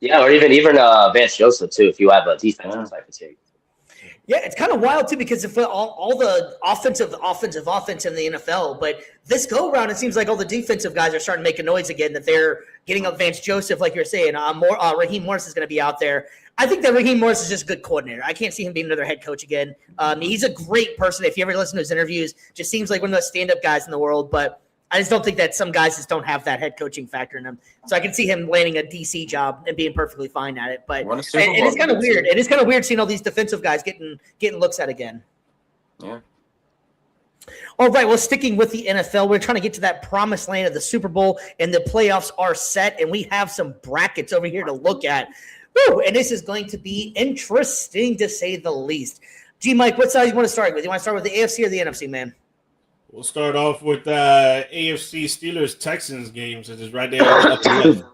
Speaker 5: Yeah, or even Vance Joseph too, if you have a defensive type of team.
Speaker 1: Yeah, it's kind of wild too because of all the offense in the NFL. But this go around, it seems like all the defensive guys are starting to make a noise again. That they're getting up Vance Joseph, like you're saying. Raheem Morris is going to be out there. I think that Raheem Morris is just a good coordinator. I can't see him being another head coach again. He's a great person. If you ever listen to his interviews, just seems like one of those stand-up guys in the world. But I just don't think that some guys just don't have that head coaching factor in them. So I can see him landing a DC job and being perfectly fine at it. But and it's kind of weird. It is kind of weird seeing all these defensive guys getting looks at again.
Speaker 2: Yeah.
Speaker 1: All right, well, sticking with the NFL, we're trying to get to that promised land of the Super Bowl, and the playoffs are set, and we have some brackets over here to look at. Woo, and this is going to be interesting, to say the least. Mike, what side you want to start with? You want to start with the AFC or the NFC, man?
Speaker 3: We'll start off with AFC Steelers-Texans game, since it's right there on the left.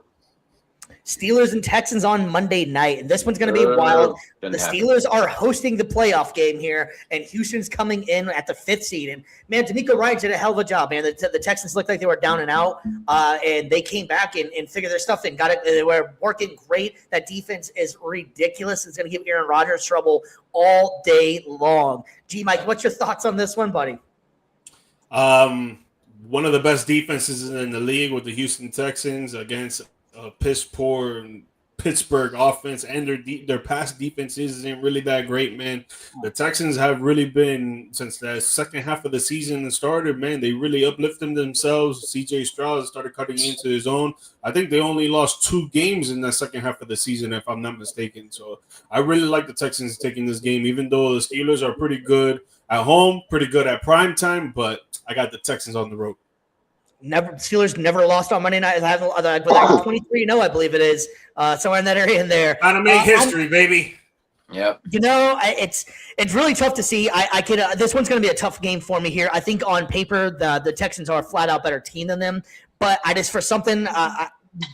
Speaker 1: Steelers and Texans on Monday night, and this one's going to be wild. The Steelers are hosting the playoff game here, and Houston's coming in at the 5th seed. And, man, D'Amico Ryan did a hell of a job, man. The Texans looked like they were down and out, and they came back and figured their stuff in. Got it. They were working great. That defense is ridiculous. It's going to give Aaron Rodgers trouble all day long. Mike, what's your thoughts on this one, buddy?
Speaker 3: One of the best defenses in the league with the Houston Texans against piss poor Pittsburgh offense, and their pass defense isn't really that great, man. The Texans have really been, since the second half of the season started, man, they really uplifted themselves. CJ Stroud started cutting into his own. I think they only lost 2 games in the second half of the season, if I'm not mistaken. So I really like the Texans taking this game, even though the Steelers are pretty good at home, pretty good at prime time, but I got the Texans on the road.
Speaker 1: Steelers never lost on Monday night. They're 23-0, I believe it is, somewhere in that area in there.
Speaker 3: Trying to make history, baby.
Speaker 2: Yep.
Speaker 1: It's really tough to see. I could this one's going to be a tough game for me here. I think on paper the Texans are a flat out better team than them, but I just for something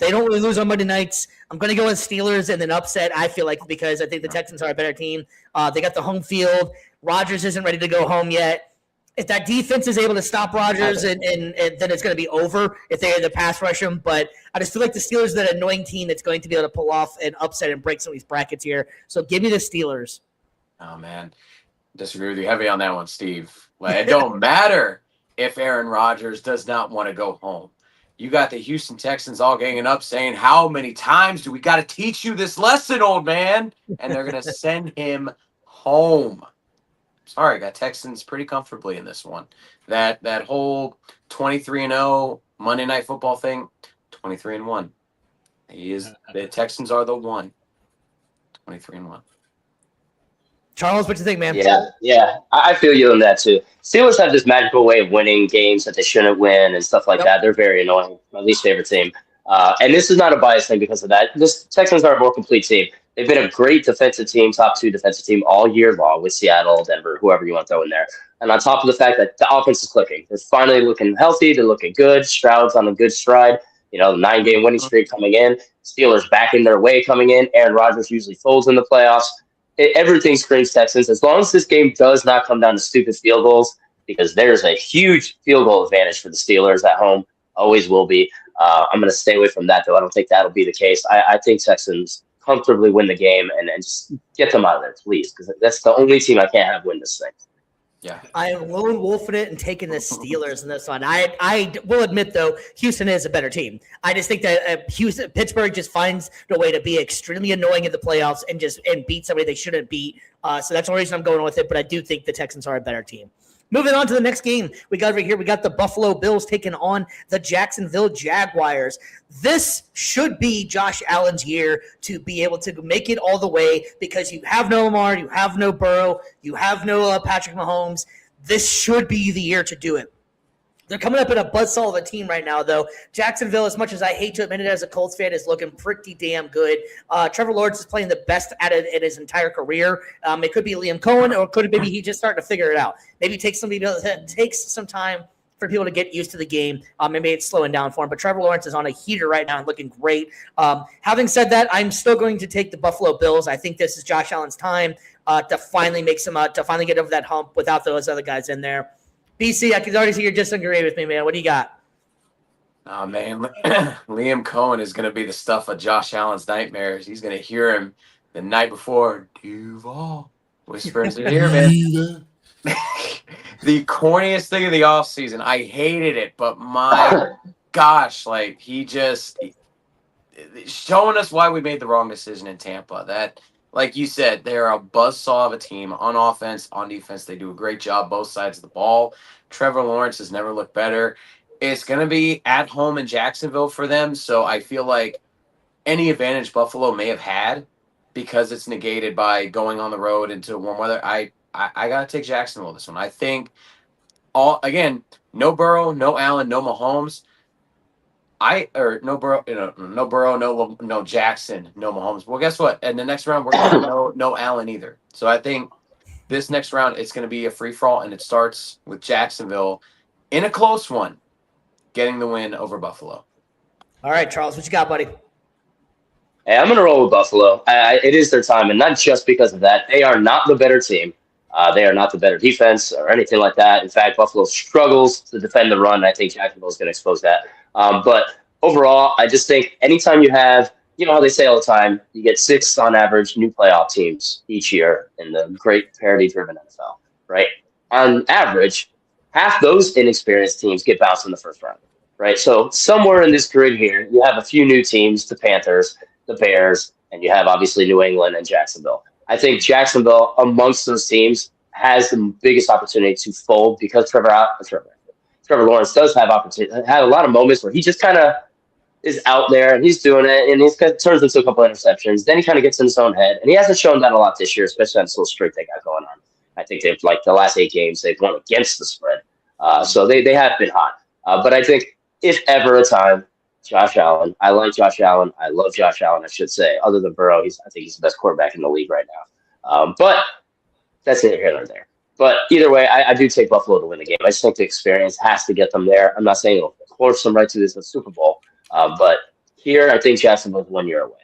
Speaker 1: they don't really lose on Monday nights. I'm going to go with Steelers and then upset. I feel like because I think the Texans are a better team. They got the home field. Rodgers isn't ready to go home yet. if that defense is able to stop Rodgers, and then it's going to be over if they either pass rush him. But I just feel like the Steelers are that annoying team that's going to be able to pull off an upset and break some of these brackets here. So give me the Steelers.
Speaker 2: Oh, man. Disagree with you heavy on that one, Steve. Like, it don't matter if Aaron Rodgers does not want to go home. You got the Houston Texans all ganging up saying, how many times do we got to teach you this lesson, old man? And they're going to send him home. Sorry, got Texans pretty comfortably in this one. That whole 23-0 Monday Night Football thing, 23-1. The Texans are the one. 23-1.
Speaker 1: Charles, what you think, man?
Speaker 5: Yeah. I feel you on that too. Steelers have this magical way of winning games that they shouldn't win and stuff like that. They're very annoying. My least favorite team. And this is not a bias thing because of that. This Texans are a more complete team. They've been a great defensive team, top 2 defensive team all year long with Seattle, Denver, whoever you want to throw in there. And on top of the fact that the offense is clicking. They're finally looking healthy. They're looking good. Stroud's on a good stride. The 9-game winning streak coming in. Steelers back in their way coming in. Aaron Rodgers usually folds in the playoffs. Everything screams Texans. As long as this game does not come down to stupid field goals, because there's a huge field goal advantage for the Steelers at home. Always will be. I'm going to stay away from that, though. I don't think that'll be the case. I think Texans comfortably win the game and just get them out of there, please, because that's the only team I can't have win this thing.
Speaker 2: Yeah,
Speaker 1: I am lone wolfing it and taking the Steelers in this one. I will admit, though, Houston is a better team. I just think that Pittsburgh just finds the way to be extremely annoying in the playoffs and beat somebody they shouldn't beat. So that's the reason I'm going with it. But I do think the Texans are a better team. Moving on to the next game, we got over here. We got the Buffalo Bills taking on the Jacksonville Jaguars. This should be Josh Allen's year to be able to make it all the way because you have no Lamar, you have no Burrow, you have no Patrick Mahomes. This should be the year to do it. They're coming up in a buzzsaw of a team right now, though. Jacksonville, as much as I hate to admit it as a Colts fan, is looking pretty damn good. Trevor Lawrence is playing the best at it in his entire career. It could be Liam Cohen, or could maybe he just starting to figure it out. Maybe it takes some time for people to get used to the game. Maybe it's slowing down for him. But Trevor Lawrence is on a heater right now and looking great. Having said that, I'm still going to take the Buffalo Bills. I think this is Josh Allen's time to finally get over that hump without those other guys in there. BC, I can already see you're disagreeing with me, man. What do you got?
Speaker 2: Oh, man. Liam Cohen is going to be the stuff of Josh Allen's nightmares. He's going to hear him the night before. Duval whispers in here, man. The corniest thing of the offseason. I hated it, but my gosh, like he just showing us why we made the wrong decision in Tampa. That, like you said, they're a buzzsaw of a team on offense, on defense. They do a great job both sides of the ball. Trevor Lawrence has never looked better. It's going to be at home in Jacksonville for them, so I feel like any advantage Buffalo may have had because it's negated by going on the road into warm weather. I got to take Jacksonville this one. I think, no Burrow, no Allen, no Mahomes. No Burrow, no Jackson, no Mahomes. Well, guess what? In the next round, we're going to have no Allen either. So I think this next round, it's going to be a free-for-all, and it starts with Jacksonville in a close one, getting the win over Buffalo.
Speaker 1: All right, Charles, what you got, buddy?
Speaker 5: Hey, I'm going to roll with Buffalo. It is their time, and not just because of that. They are not the better team. They are not the better defense or anything like that. In fact, Buffalo struggles to defend the run. I think Jacksonville is going to expose that. But overall, I just think anytime you have, how they say all the time, you get 6 on average new playoff teams each year in the great parity-driven NFL, right? On average, half those inexperienced teams get bounced in the first round, right? So somewhere in this grid here, you have a few new teams, the Panthers, the Bears, and you have obviously New England and Jacksonville. I think Jacksonville, amongst those teams, has the biggest opportunity to fold because Trevor Lawrence does have had a lot of moments where he just kind of is out there and he's doing it and he's turns into a couple of interceptions. Then he kind of gets in his own head, and he hasn't shown that a lot this year, especially on this little streak they got going on. I think they've the last 8 games they've won against the spread, so they have been hot. But I think if ever a time, Josh Allen. I like Josh Allen. I love Josh Allen, I should say. Other than Burrow, I think he's the best quarterback in the league right now. But that's neither here nor there. But either way, I do take Buffalo to win the game. I just think the experience has to get them there. I'm not saying it'll force them right to this Super Bowl. But here, I think Jacksonville's 1 year away.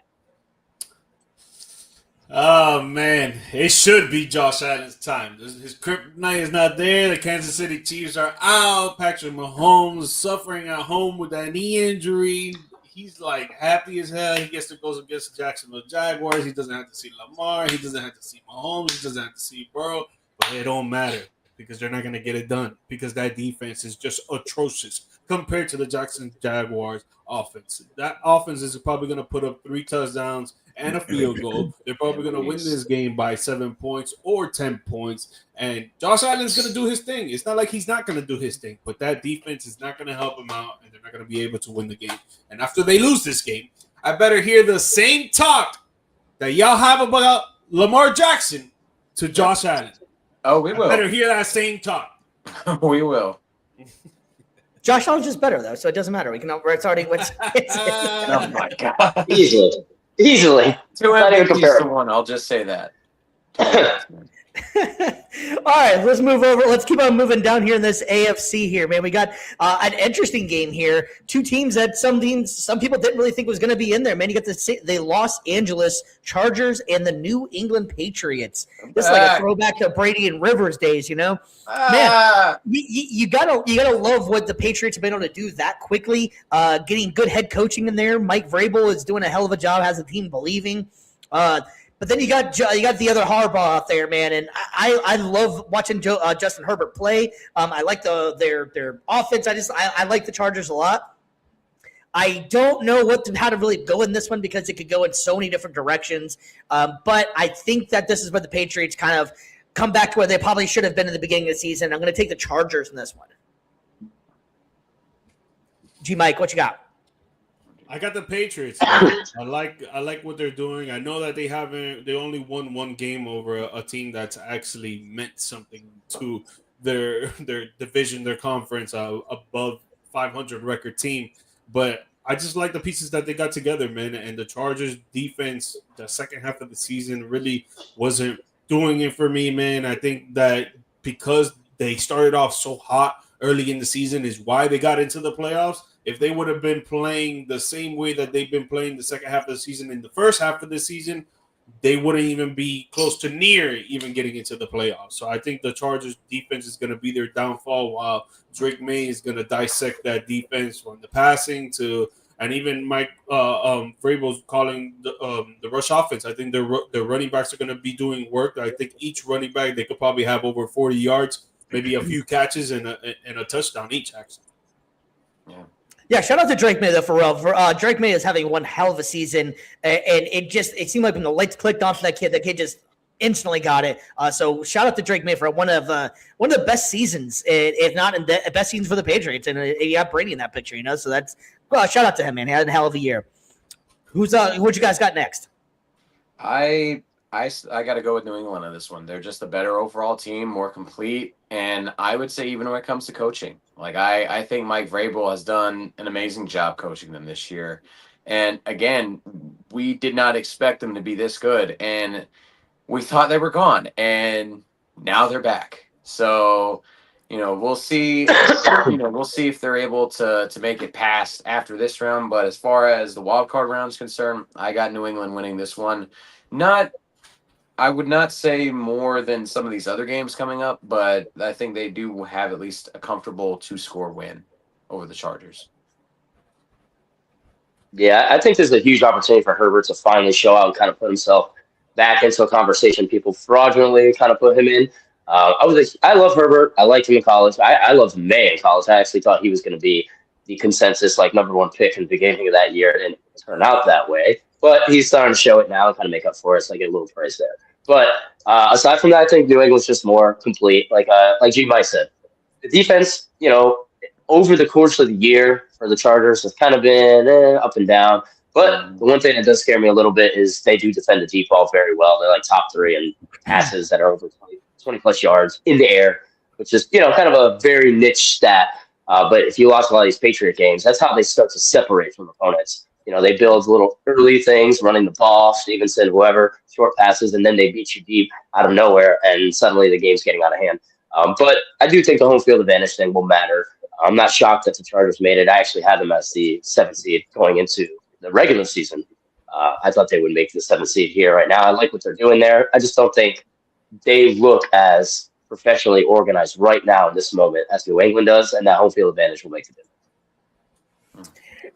Speaker 3: Oh man, it should be Josh Allen's time. His kryptonite is not there. The Kansas City Chiefs are out. Patrick Mahomes suffering at home with that knee injury. He's like happy as hell. He gets to go against the Jacksonville Jaguars. He doesn't have to see Lamar. He doesn't have to see Mahomes. He doesn't have to see Burrow. But it don't matter because they're not going to get it done because that defense is just atrocious compared to the Jackson Jaguars offense. That offense is probably going to put up 3 touchdowns and a field goal. They're probably going to win this game by 7 points or 10 points. And Josh Allen's going to do his thing. It's not like he's not going to do his thing, but that defense is not going to help him out, and they're not going to be able to win the game. And after they lose this game, I better hear the same talk that y'all have about Lamar Jackson to Josh Allen.
Speaker 2: Oh, we will.
Speaker 3: I better hear that same talk.
Speaker 2: We will.
Speaker 1: Josh Allen's just better though, so it doesn't matter. We can. It's already.
Speaker 2: Oh my god.
Speaker 5: Easily.
Speaker 2: 2
Speaker 5: Not even
Speaker 2: MVPs to
Speaker 5: comparable.
Speaker 2: 1. I'll just say that.
Speaker 1: All right, let's move over. Let's keep on moving down here in this AFC here, man. We got an interesting game here. 2 teams that some people didn't really think was going to be in there, man. You got the Los Angeles Chargers and the New England Patriots. This is like a throwback to Brady and Rivers days, you know? Man, you gotta love what the Patriots have been able to do that quickly. Getting good head coaching in there. Mike Vrabel is doing a hell of a job, has the team believing. But then you got the other Harbaugh out there, man, and I love watching Justin Herbert play. I like their offense. I like the Chargers a lot. I don't know how to really go in this one because it could go in so many different directions. But I think that this is where the Patriots kind of come back to where they probably should have been in the beginning of the season. I'm going to take the Chargers in this one. G Mike, what you got?
Speaker 3: I got the Patriots. I like what they're doing. I know that they only won 1 game over a team that's actually meant something to their division, their conference, above 500 record team. But I just like the pieces that they got together, man. And the Chargers defense, the second half of the season really wasn't doing it for me, man. I think that because they started off so hot early in the season is why they got into the playoffs. If they would have been playing the same way that they've been playing the second half of the season in the first half of the season, they wouldn't even be close to near even getting into the playoffs. So I think the Chargers defense is going to be their downfall while Drake May is going to dissect that defense from the passing to, and even Mike Vrabel's calling the rush offense. I think their running backs are going to be doing work. I think each running back, they could probably have over 40 yards, maybe a few catches and a touchdown each, actually.
Speaker 1: Yeah, shout out to Drake May though, for real. Drake May is having one hell of a season, and it seemed like when the lights clicked on for that kid just instantly got it. So shout out to Drake May for one of the best seasons, if not in the best seasons for the Patriots, and you got Brady in that picture, you know. So that's shout out to him, man. He had a hell of a year. What you guys got next?
Speaker 2: I got to go with New England on this one. They're just a better overall team, more complete, and I would say even when it comes to coaching, like I think Mike Vrabel has done an amazing job coaching them this year. And again, we did not expect them to be this good, and we thought they were gone, and now they're back. So, we'll see. We'll see if they're able to make it past after this round. But as far as the wild card round is concerned, I got New England winning this one. I would not say more than some of these other games coming up, but I think they do have at least a comfortable 2-score win over the Chargers.
Speaker 5: Yeah, I think there's a huge opportunity for Herbert to finally show out and kind of put himself back into a conversation people fraudulently kind of put him in. I love Herbert. I liked him in college. I loved May in college. I actually thought he was going to be the consensus #1 pick in the beginning of that year, and it turned out that way. But he's starting to show it now and kind of make up for it, so I get a little praise there. But aside from that, I think New England's just more complete. Like G. Mike said, the defense, over the course of the year for the Chargers has kind of been up and down. But the one thing that does scare me a little bit is they do defend the deep ball very well. They're like top 3 in passes that are over 20 plus yards in the air, which is, kind of a very niche stat. But if you watch a lot of these Patriot games, that's how they start to separate from opponents. They build little early things, running the ball, Stevenson, whoever, short passes, and then they beat you deep out of nowhere, and suddenly the game's getting out of hand. But I do think the home field advantage thing will matter. I'm not shocked that the Chargers made it. I actually had them as the 7th seed going into the regular season. I thought they would make the 7th seed here right now. I like what they're doing there. I just don't think they look as professionally organized right now in this moment as New England does, and that home field advantage will make the difference.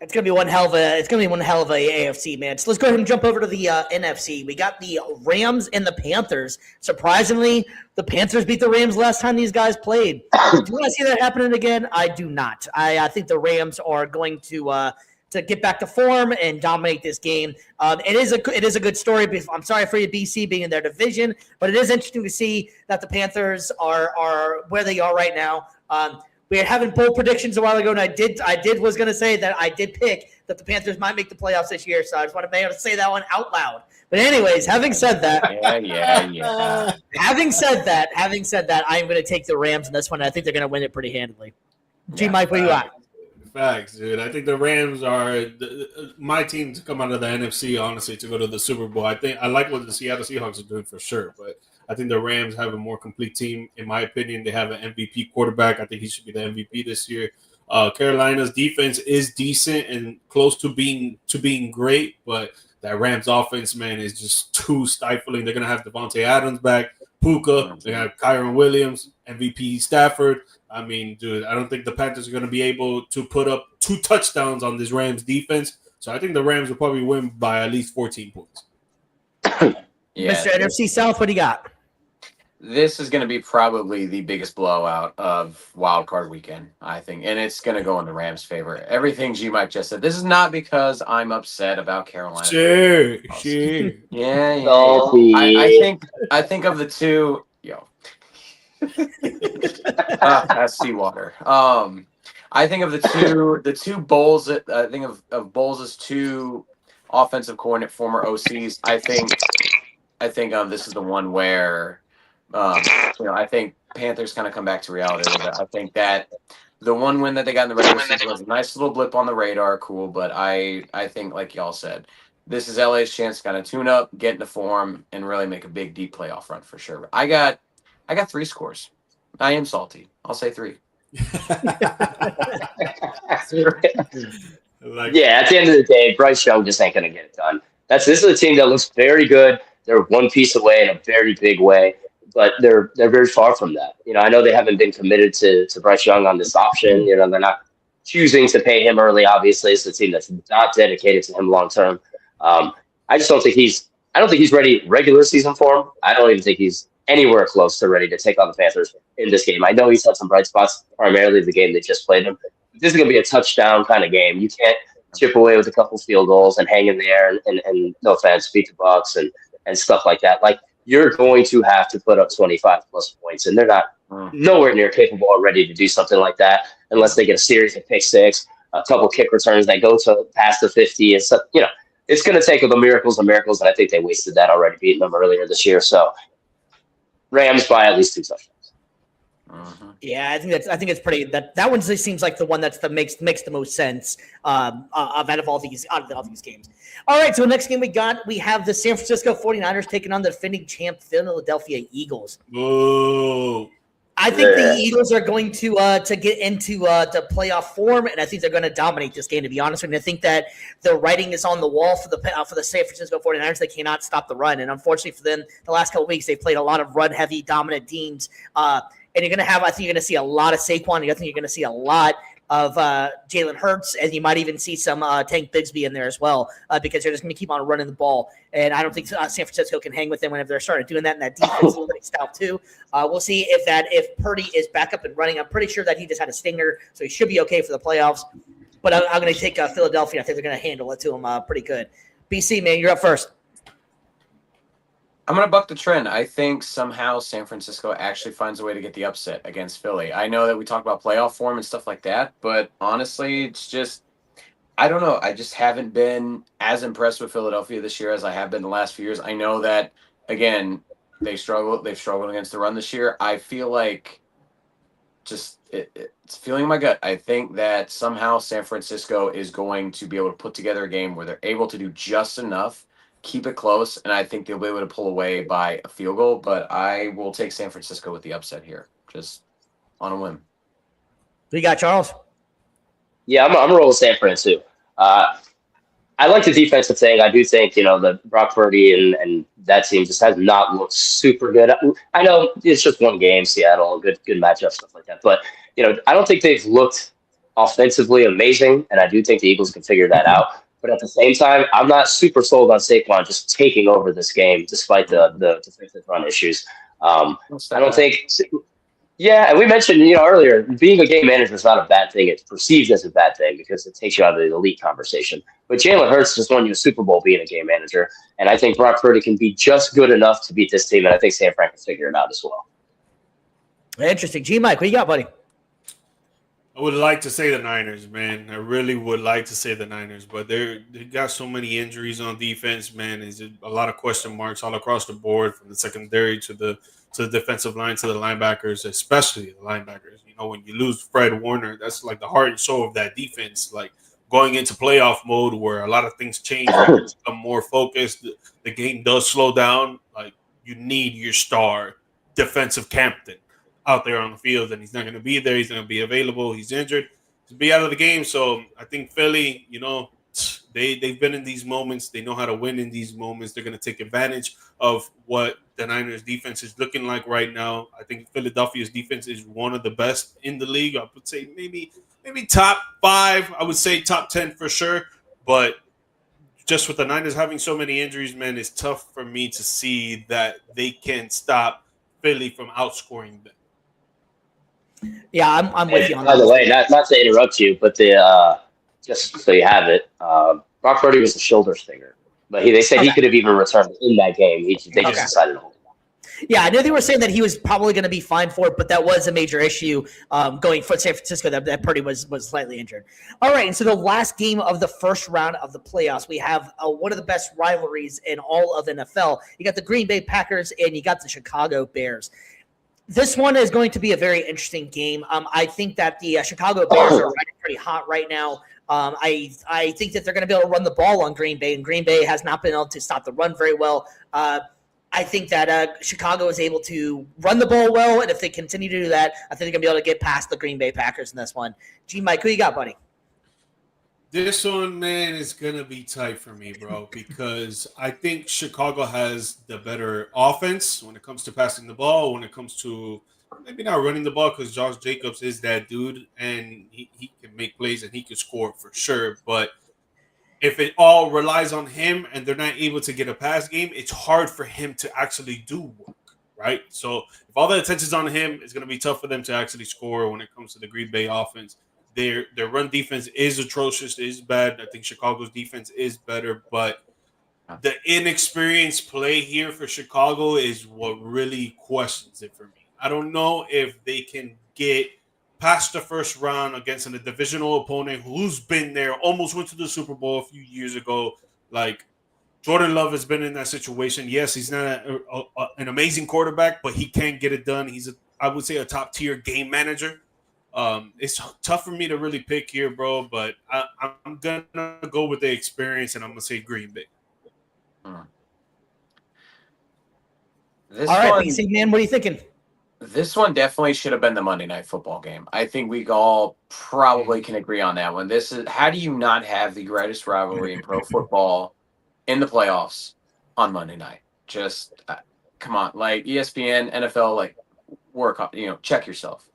Speaker 1: It's gonna be one hell of a AFC, man. So let's go ahead and jump over to the NFC. We got the Rams and the Panthers. Surprisingly, the Panthers beat the Rams last time these guys played. Do you want to see that happening again? I do not. I think the Rams are going to get back to form and dominate this game. It is a good story. I'm sorry for you, BC, being in their division, but it is interesting to see that the Panthers are where they are right now. We were having bold predictions a while ago, and I was going to say that I did pick that the Panthers might make the playoffs this year, so I just want to be able to say that one out loud. But anyways, having said that, having said that, I'm going to take the Rams in this one. I think they're going to win it pretty handily. Mike, where you at?
Speaker 3: Facts, dude. I think the Rams are my team to come out of the NFC, honestly, to go to the Super Bowl. I like what the Seattle Seahawks are doing for sure, but I think the Rams have a more complete team. In my opinion, they have an MVP quarterback. I think he should be the MVP this year. Carolina's defense is decent and close to being great, but that Rams offense, man, is just too stifling. They're going to have Devontae Adams back, Puka. They have Kyron Williams, MVP Stafford. I mean, dude, I don't think the Panthers are going to be able to put up 2 touchdowns on this Rams defense. So I think the Rams will probably win by at least 14 points.
Speaker 1: Mr. NFC South, what do you got?
Speaker 2: This is going to be probably the biggest blowout of Wild Card Weekend, I think, and it's going to go in the Rams' favor. Everything G-Mike just said. This is not because I'm upset about Carolina.
Speaker 3: Sure.
Speaker 2: Yeah. I think of the two. That's seawater. I think of the two Bowles. I think of Bowles' 2 offensive coordinator, former OCs. I think this is the one where. I think Panthers kind of come back to reality a little bit. I think that the one win that they got in the regular season was a nice little blip on the radar, cool. But I think, like y'all said, this is LA's chance to kind of tune up, get into form, and really make a big, deep playoff run for sure. I got 3 scores. I am salty. I'll say 3.
Speaker 5: Yeah, at the end of the day, Bryce Young just ain't going to get it done. This is a team that looks very good. They're one piece away in a very big way. But they're very far from that. I know they haven't been committed to Bryce Young on this option. They're not choosing to pay him early. Obviously, it's a team that's not dedicated to him long term. I just don't think he's ready regular season form. I don't even think he's anywhere close to ready to take on the Panthers in this game. I know he's had some bright spots, primarily the game they just played him. This is going to be a touchdown kind of game. You can't chip away with a couple field goals and hang in there and no offense, beat the Bucs and stuff like that. Like, you're going to have to put up 25 plus points, and they're not nowhere near capable or ready to do something like that unless they get a series of pick six, a couple kick returns that go to past the 50 and stuff. It's going to take the miracles, and I think they wasted that already beating them earlier this year. So Rams by at least 2 touchdowns.
Speaker 1: Yeah, I think it's pretty. That one seems like the one makes the most sense out of all these games. All right, so the next game we have the San Francisco 49ers taking on the defending champ Philadelphia Eagles.
Speaker 3: Whoa.
Speaker 1: I think the Eagles are going to get into the playoff form, and I think they're going to dominate this game, to be honest with you. I think that the writing is on the wall for the San Francisco 49ers. They cannot stop the run, and unfortunately for them, the last couple of weeks they've played a lot of run-heavy, dominant teams. And you're going to I think you're going to see a lot of Saquon. I think you're going to see a lot of Jalen Hurts, and you might even see some Tank Bigsby in there as well because they're just going to keep on running the ball. And I don't think San Francisco can hang with them whenever they're starting doing that, and that defense is pretty stout too. We'll see if Purdy is back up and running. I'm pretty sure that he just had a stinger, so he should be okay for the playoffs. But I'm going to take Philadelphia. I think they're going to handle it to them pretty good. BC, man, you're up first.
Speaker 2: I'm going to buck the trend. I think somehow San Francisco actually finds a way to get the upset against Philly. I know that we talk about playoff form and stuff like that, but honestly, it's just, I don't know. I just haven't been as impressed with Philadelphia this year as I have been the last few years. I know that, again, they've struggled against the run this year. I feel like it's feeling in my gut. I think that somehow San Francisco is going to be able to put together a game where they're able to do just enough, keep it close, and I think they'll be able to pull away by a field goal, but I will take San Francisco with the upset here, just on a whim.
Speaker 1: Who you got, Charles?
Speaker 5: Yeah, I'm a roll with San Fran too. I like the defensive thing. I do think, the Brock Purdy and that team just has not looked super good. I know it's just one game, Seattle, good matchup, stuff like that. But, I don't think they've looked offensively amazing, and I do think the Eagles can figure that out. But at the same time, I'm not super sold on Saquon just taking over this game, despite the defensive run issues. I don't think. Yeah, and we mentioned, earlier, being a game manager is not a bad thing. It's perceived as a bad thing because it takes you out of the elite conversation. But Jalen Hurts just won you a Super Bowl being a game manager, and I think Brock Purdy can be just good enough to beat this team, and I think San Fran can figure it out as well.
Speaker 1: Interesting. G-Mike, what you got, buddy?
Speaker 3: I would like to say the Niners, man. I really would like to say the Niners, but they got so many injuries on defense, man. There's a lot of question marks all across the board, from the secondary to the defensive line to the linebackers, especially the linebackers. When you lose Fred Warner, that's like the heart and soul of that defense. Like going into playoff mode where a lot of things change, become more focused. The game does slow down. Like you need your star defensive captain out there on the field, and he's not going to be there. He's going to be available. He's injured to be out of the game. So I think Philly, they've been in these moments. They know how to win in these moments. They're going to take advantage of what the Niners defense is looking like right now. I think Philadelphia's defense is one of the best in the league. I would say maybe top 5. I would say top 10 for sure. But just with the Niners having so many injuries, man, it's tough for me to see that they can stop Philly from outscoring them.
Speaker 1: Yeah, I'm with you on that.
Speaker 5: By the way, not to interrupt you, but just so you have it, Brock Purdy was a shoulder stinger, but they said he could have even returned in that game. They just decided to hold him out.
Speaker 1: Yeah, I know they were saying that he was probably going to be fine for it, but that was a major issue going for San Francisco, that Purdy was slightly injured. All right, and so the last game of the first round of the playoffs, we have one of the best rivalries in all of NFL. You got the Green Bay Packers and you got the Chicago Bears. This one is going to be a very interesting game. I think that the Chicago Bears are riding pretty hot right now. I think that they're going to be able to run the ball on Green Bay, and Green Bay has not been able to stop the run very well. I think that Chicago is able to run the ball well, and if they continue to do that, I think they're going to be able to get past the Green Bay Packers in this one. G-Mike, who you got, buddy?
Speaker 3: This one, man, is going to be tight for me, bro, because I think Chicago has the better offense when it comes to passing the ball, when it comes to maybe not running the ball, because Josh Jacobs is that dude, and he can make plays and he can score for sure. But if it all relies on him and they're not able to get a pass game, it's hard for him to actually do work, right? So if all the attention's on him, it's going to be tough for them to actually score when it comes to the Green Bay offense. Their run defense is atrocious, is bad. I think Chicago's defense is better, but the inexperienced play here for Chicago is what really questions it for me. I don't know if they can get past the first round against a divisional opponent who's been there, almost went to the Super Bowl a few years ago. Like Jordan Love has been in that situation. Yes, he's not an amazing quarterback, but he can get it done. He's I would say a top tier game manager. It's tough for me to really pick here, bro, but I'm going to go with the experience, and I'm going to say Green Bay.
Speaker 1: All right, PC, man, what are you thinking?
Speaker 2: This one definitely should have been the Monday Night Football game. I think we all probably can agree on that one. How do you not have the greatest rivalry in pro football in the playoffs on Monday night? Just come on, like ESPN, NFL, like work on, check yourself.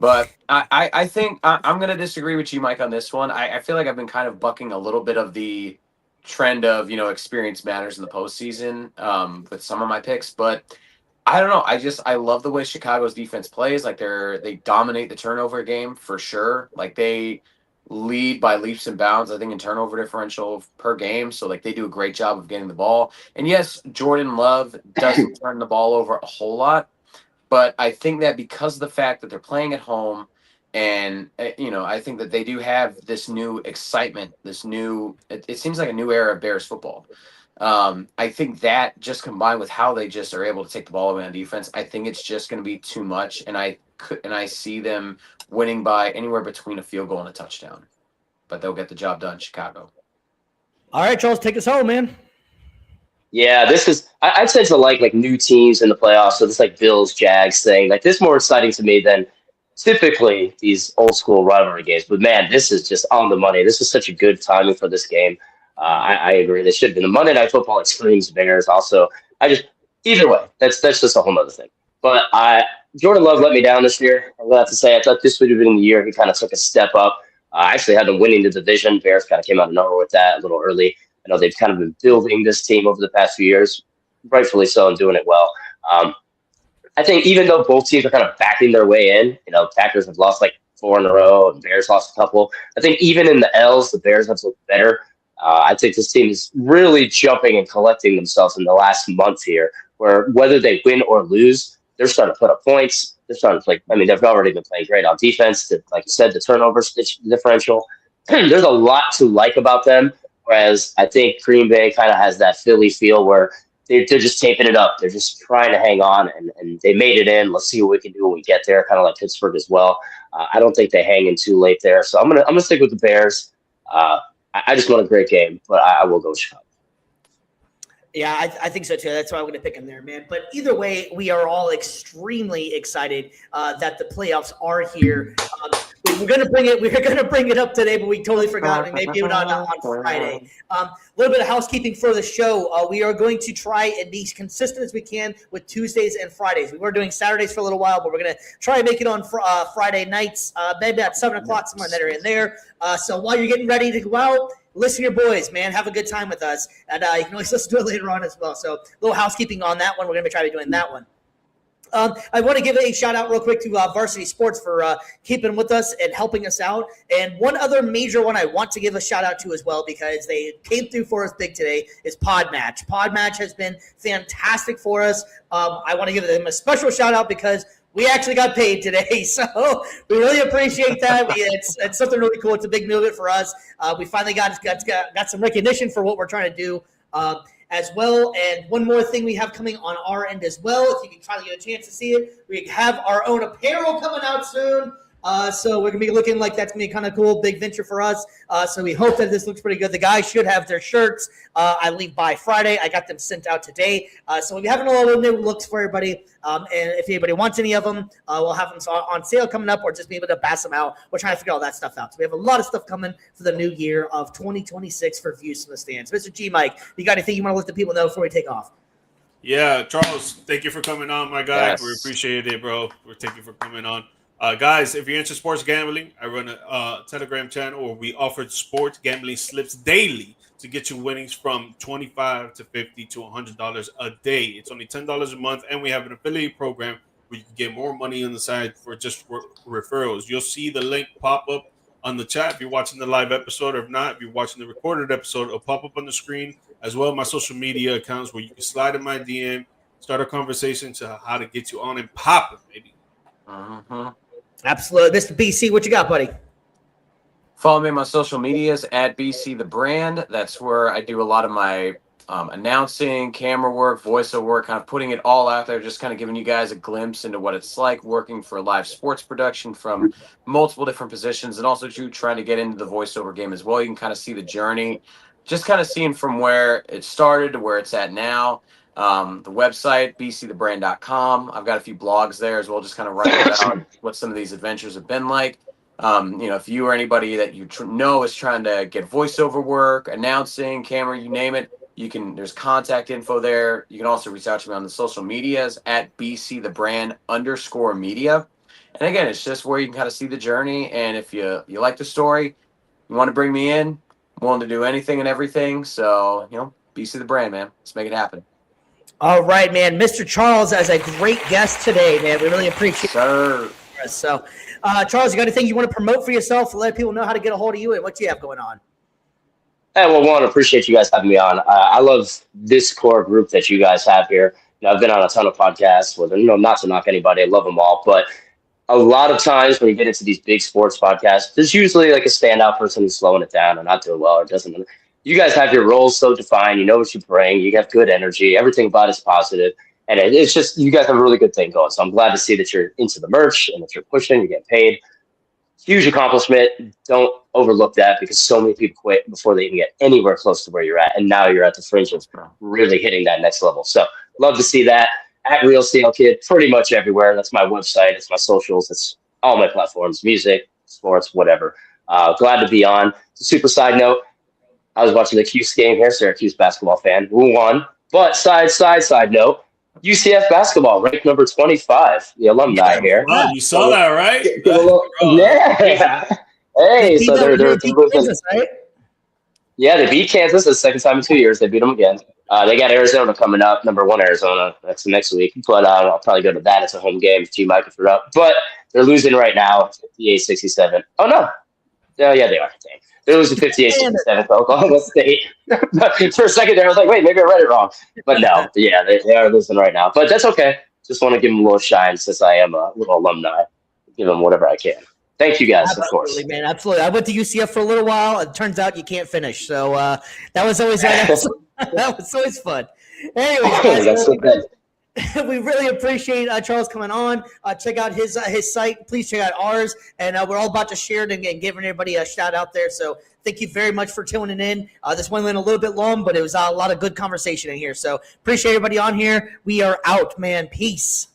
Speaker 2: But I think I'm going to disagree with you, Mike, on this one. I feel like I've been kind of bucking a little bit of the trend of, experience matters in the postseason with some of my picks. But I don't know. I love the way Chicago's defense plays. Like they dominate the turnover game for sure. Like they lead by leaps and bounds, I think, in turnover differential per game. So like they do a great job of getting the ball. And yes, Jordan Love doesn't turn the ball over a whole lot. But I think that because of the fact that they're playing at home and, I think that they do have this new excitement, it seems like a new era of Bears football. I think that just combined with how they just are able to take the ball away on defense, I think it's just going to be too much. And I see them winning by anywhere between a field goal and a touchdown. But they'll get the job done, Chicago.
Speaker 1: All right, Charles, take us home, man.
Speaker 5: Yeah, this is – I'd say it's like new teams in the playoffs, so this like Bills-Jags thing. Like this is more exciting to me than typically these old-school rivalry games. But, man, this is just on the money. This is such a good timing for this game. I agree. They should have been. The Monday Night Football, it screams Bears. Also, either way, that's just a whole other thing. But Jordan Love let me down this year. I'm going to have to say, I thought this would have been the year he kind of took a step up. I actually had them winning the division. Bears kind of came out of nowhere with that a little early. I know they've kind of been building this team over the past few years, rightfully so, and doing it well. I think even though both teams are kind of backing their way in, Packers have lost like 4 in a row, and Bears lost a couple. I think even in the L's, the Bears have looked better. I think this team is really jumping and collecting themselves in the last month here, where whether they win or lose, they're starting to put up points. They're starting to play. I mean, they've already been playing great on defense. Like you said, the turnover differential. There's a lot to like about them. Whereas I think Green Bay kind of has that Philly feel where they're just taping it up. They're just trying to hang on, and they made it in. Let's see what we can do when we get there. Kind of like Pittsburgh as well. I don't think they hang in too late there, so I'm gonna stick with the Bears. I just want a great game, but I will go with Chicago.
Speaker 1: Yeah, I think so too. That's why I'm going to pick him there, man. But either way, we are all extremely excited that the playoffs are here. We're going to bring it. We're going to bring it up today, but we totally forgot. And maybe not on Friday. A little bit of housekeeping for the show. We are going to try and be consistent as we can with Tuesdays and Fridays. We were doing Saturdays for a little while, but we're going to try and make it on Friday nights, maybe at 7:00, somewhere in there. So while you're getting ready to go out, listen to your boys, man. Have a good time with us. And you can always listen to it later on as well. So a little housekeeping on that one. We're going to try to be doing that one. I want to give a shout out real quick to Varsity Sports for keeping with us and helping us out. And one other major one I want to give a shout out to as well, because they came through for us big today, is Podmatch. Podmatch has been fantastic for us. I want to give them a special shout out because we actually got paid today, so we really appreciate that. It's something really cool. It's a big movement for us. We finally got some recognition for what we're trying to do as well. And one more thing we have coming on our end as well, if you can finally get a chance to see it, we have our own apparel coming out soon. So we're going to be looking like that's going to be kind of cool, big venture for us. So we hope that this looks pretty good. The guys should have their shirts. I leave by Friday. I got them sent out today. So we'll be having a lot of new looks for everybody. And if anybody wants any of them, we'll have them on sale coming up, or just be able to pass them out. We're trying to figure all that stuff out. So we have a lot of stuff coming for the new year of 2026 for Views from the Stands. Mr. G, Mike, you got anything you want to let the people know before we take off?
Speaker 3: Yeah, Charles, thank you for coming on, my guy.
Speaker 2: Yes.
Speaker 3: We appreciate it, bro. Thank you for coming on. Guys, if you're into sports gambling, I run a Telegram channel where we offer sports gambling slips daily to get you winnings from $25 to $50 to $100 a day. It's only $10 a month, and we have an affiliate program where you can get more money on the side for just referrals. You'll see the link pop up on the chat if you're watching the live episode, or if not, if you're watching the recorded episode, it'll pop up on the screen, as well as my social media accounts where you can slide in my DM, start a conversation to how to get you on and popping, baby.
Speaker 1: Absolutely. Mr. BC, what you got, buddy?
Speaker 2: Follow me on my social medias at BC the Brand. That's where I do a lot of my announcing, camera work, voiceover work, kind of putting it all out there, just kind of giving you guys a glimpse into what it's like working for live sports production from multiple different positions, and also trying to get into the voiceover game as well. You can kind of see the journey, just kind of seeing from where it started to where it's at now. The website, bcthebrand.com. I've got a few blogs there as well, just kind of writing about what some of these adventures have been like. If you or anybody that you know is trying to get voiceover work, announcing, camera, you name it, there's contact info there. You can also reach out to me on the social medias at bcthebrand_media. And again, it's just where you can kind of see the journey. And if you like the story, you want to bring me in, I'm willing to do anything and everything. So, BC the Brand, man. Let's make it happen.
Speaker 1: All right, man. Mr. Charles as a great guest today, man. We really appreciate it. So, Charles, you got anything you want to promote for yourself to let people know how to get a hold of you and what you have going on?
Speaker 5: Hey, well, one, appreciate you guys having me on. I love this core group that you guys have here. I've been on a ton of podcasts with, not to knock anybody, I love them all, but a lot of times when you get into these big sports podcasts, there's usually like a standout person who's slowing it down or not doing well or doesn't. You guys have your roles so defined. You know what you bring. You have good energy. Everything about it's positive. And it's just, you guys have a really good thing going. So I'm glad to see that you're into the merch and that you're pushing, you're getting paid. Huge accomplishment. Don't overlook that, because so many people quit before they even get anywhere close to where you're at. And now you're at the fringe of really hitting that next level. So love to see that. At Real CL Kid, pretty much everywhere. That's my website. It's my socials. It's all my platforms, music, sports, whatever. Glad to be on. Super side note. I was watching the Cuse game here, Syracuse basketball fan. Who won? But side note, UCF basketball ranked number 25. The alumni here.
Speaker 3: Wow, you saw that, right?
Speaker 5: Yeah. Hey, so they're
Speaker 1: beat Kansas, right?
Speaker 5: Yeah, they beat Kansas. It's the second time in 2 years. They beat them again. They got Arizona coming up, number 1 Arizona. That's the next week. But I'll probably go to that. It's a home game if G-Mike if you're up. But they're losing right now, 58-67. Oh, no. Oh, yeah, they are. Dang. They're losing 58-67 to Oklahoma State. For a second there, I was like, wait, maybe I read it wrong. But no, yeah, they are losing right now. But that's okay. Just want to give them a little shine since I am a little alumni. Give them whatever I can. Thank you guys,
Speaker 1: absolutely,
Speaker 5: of course.
Speaker 1: Absolutely, man. Absolutely. I went to UCF for a little while. It turns out you can't finish. So that was always that was always fun. Anyways, guys, we really appreciate Charles coming on. Check out his site. Please check out ours. And we're all about to share it and giving everybody a shout out there. So thank you very much for tuning in. This one went a little bit long, but it was a lot of good conversation in here. So appreciate everybody on here. We are out, man. Peace.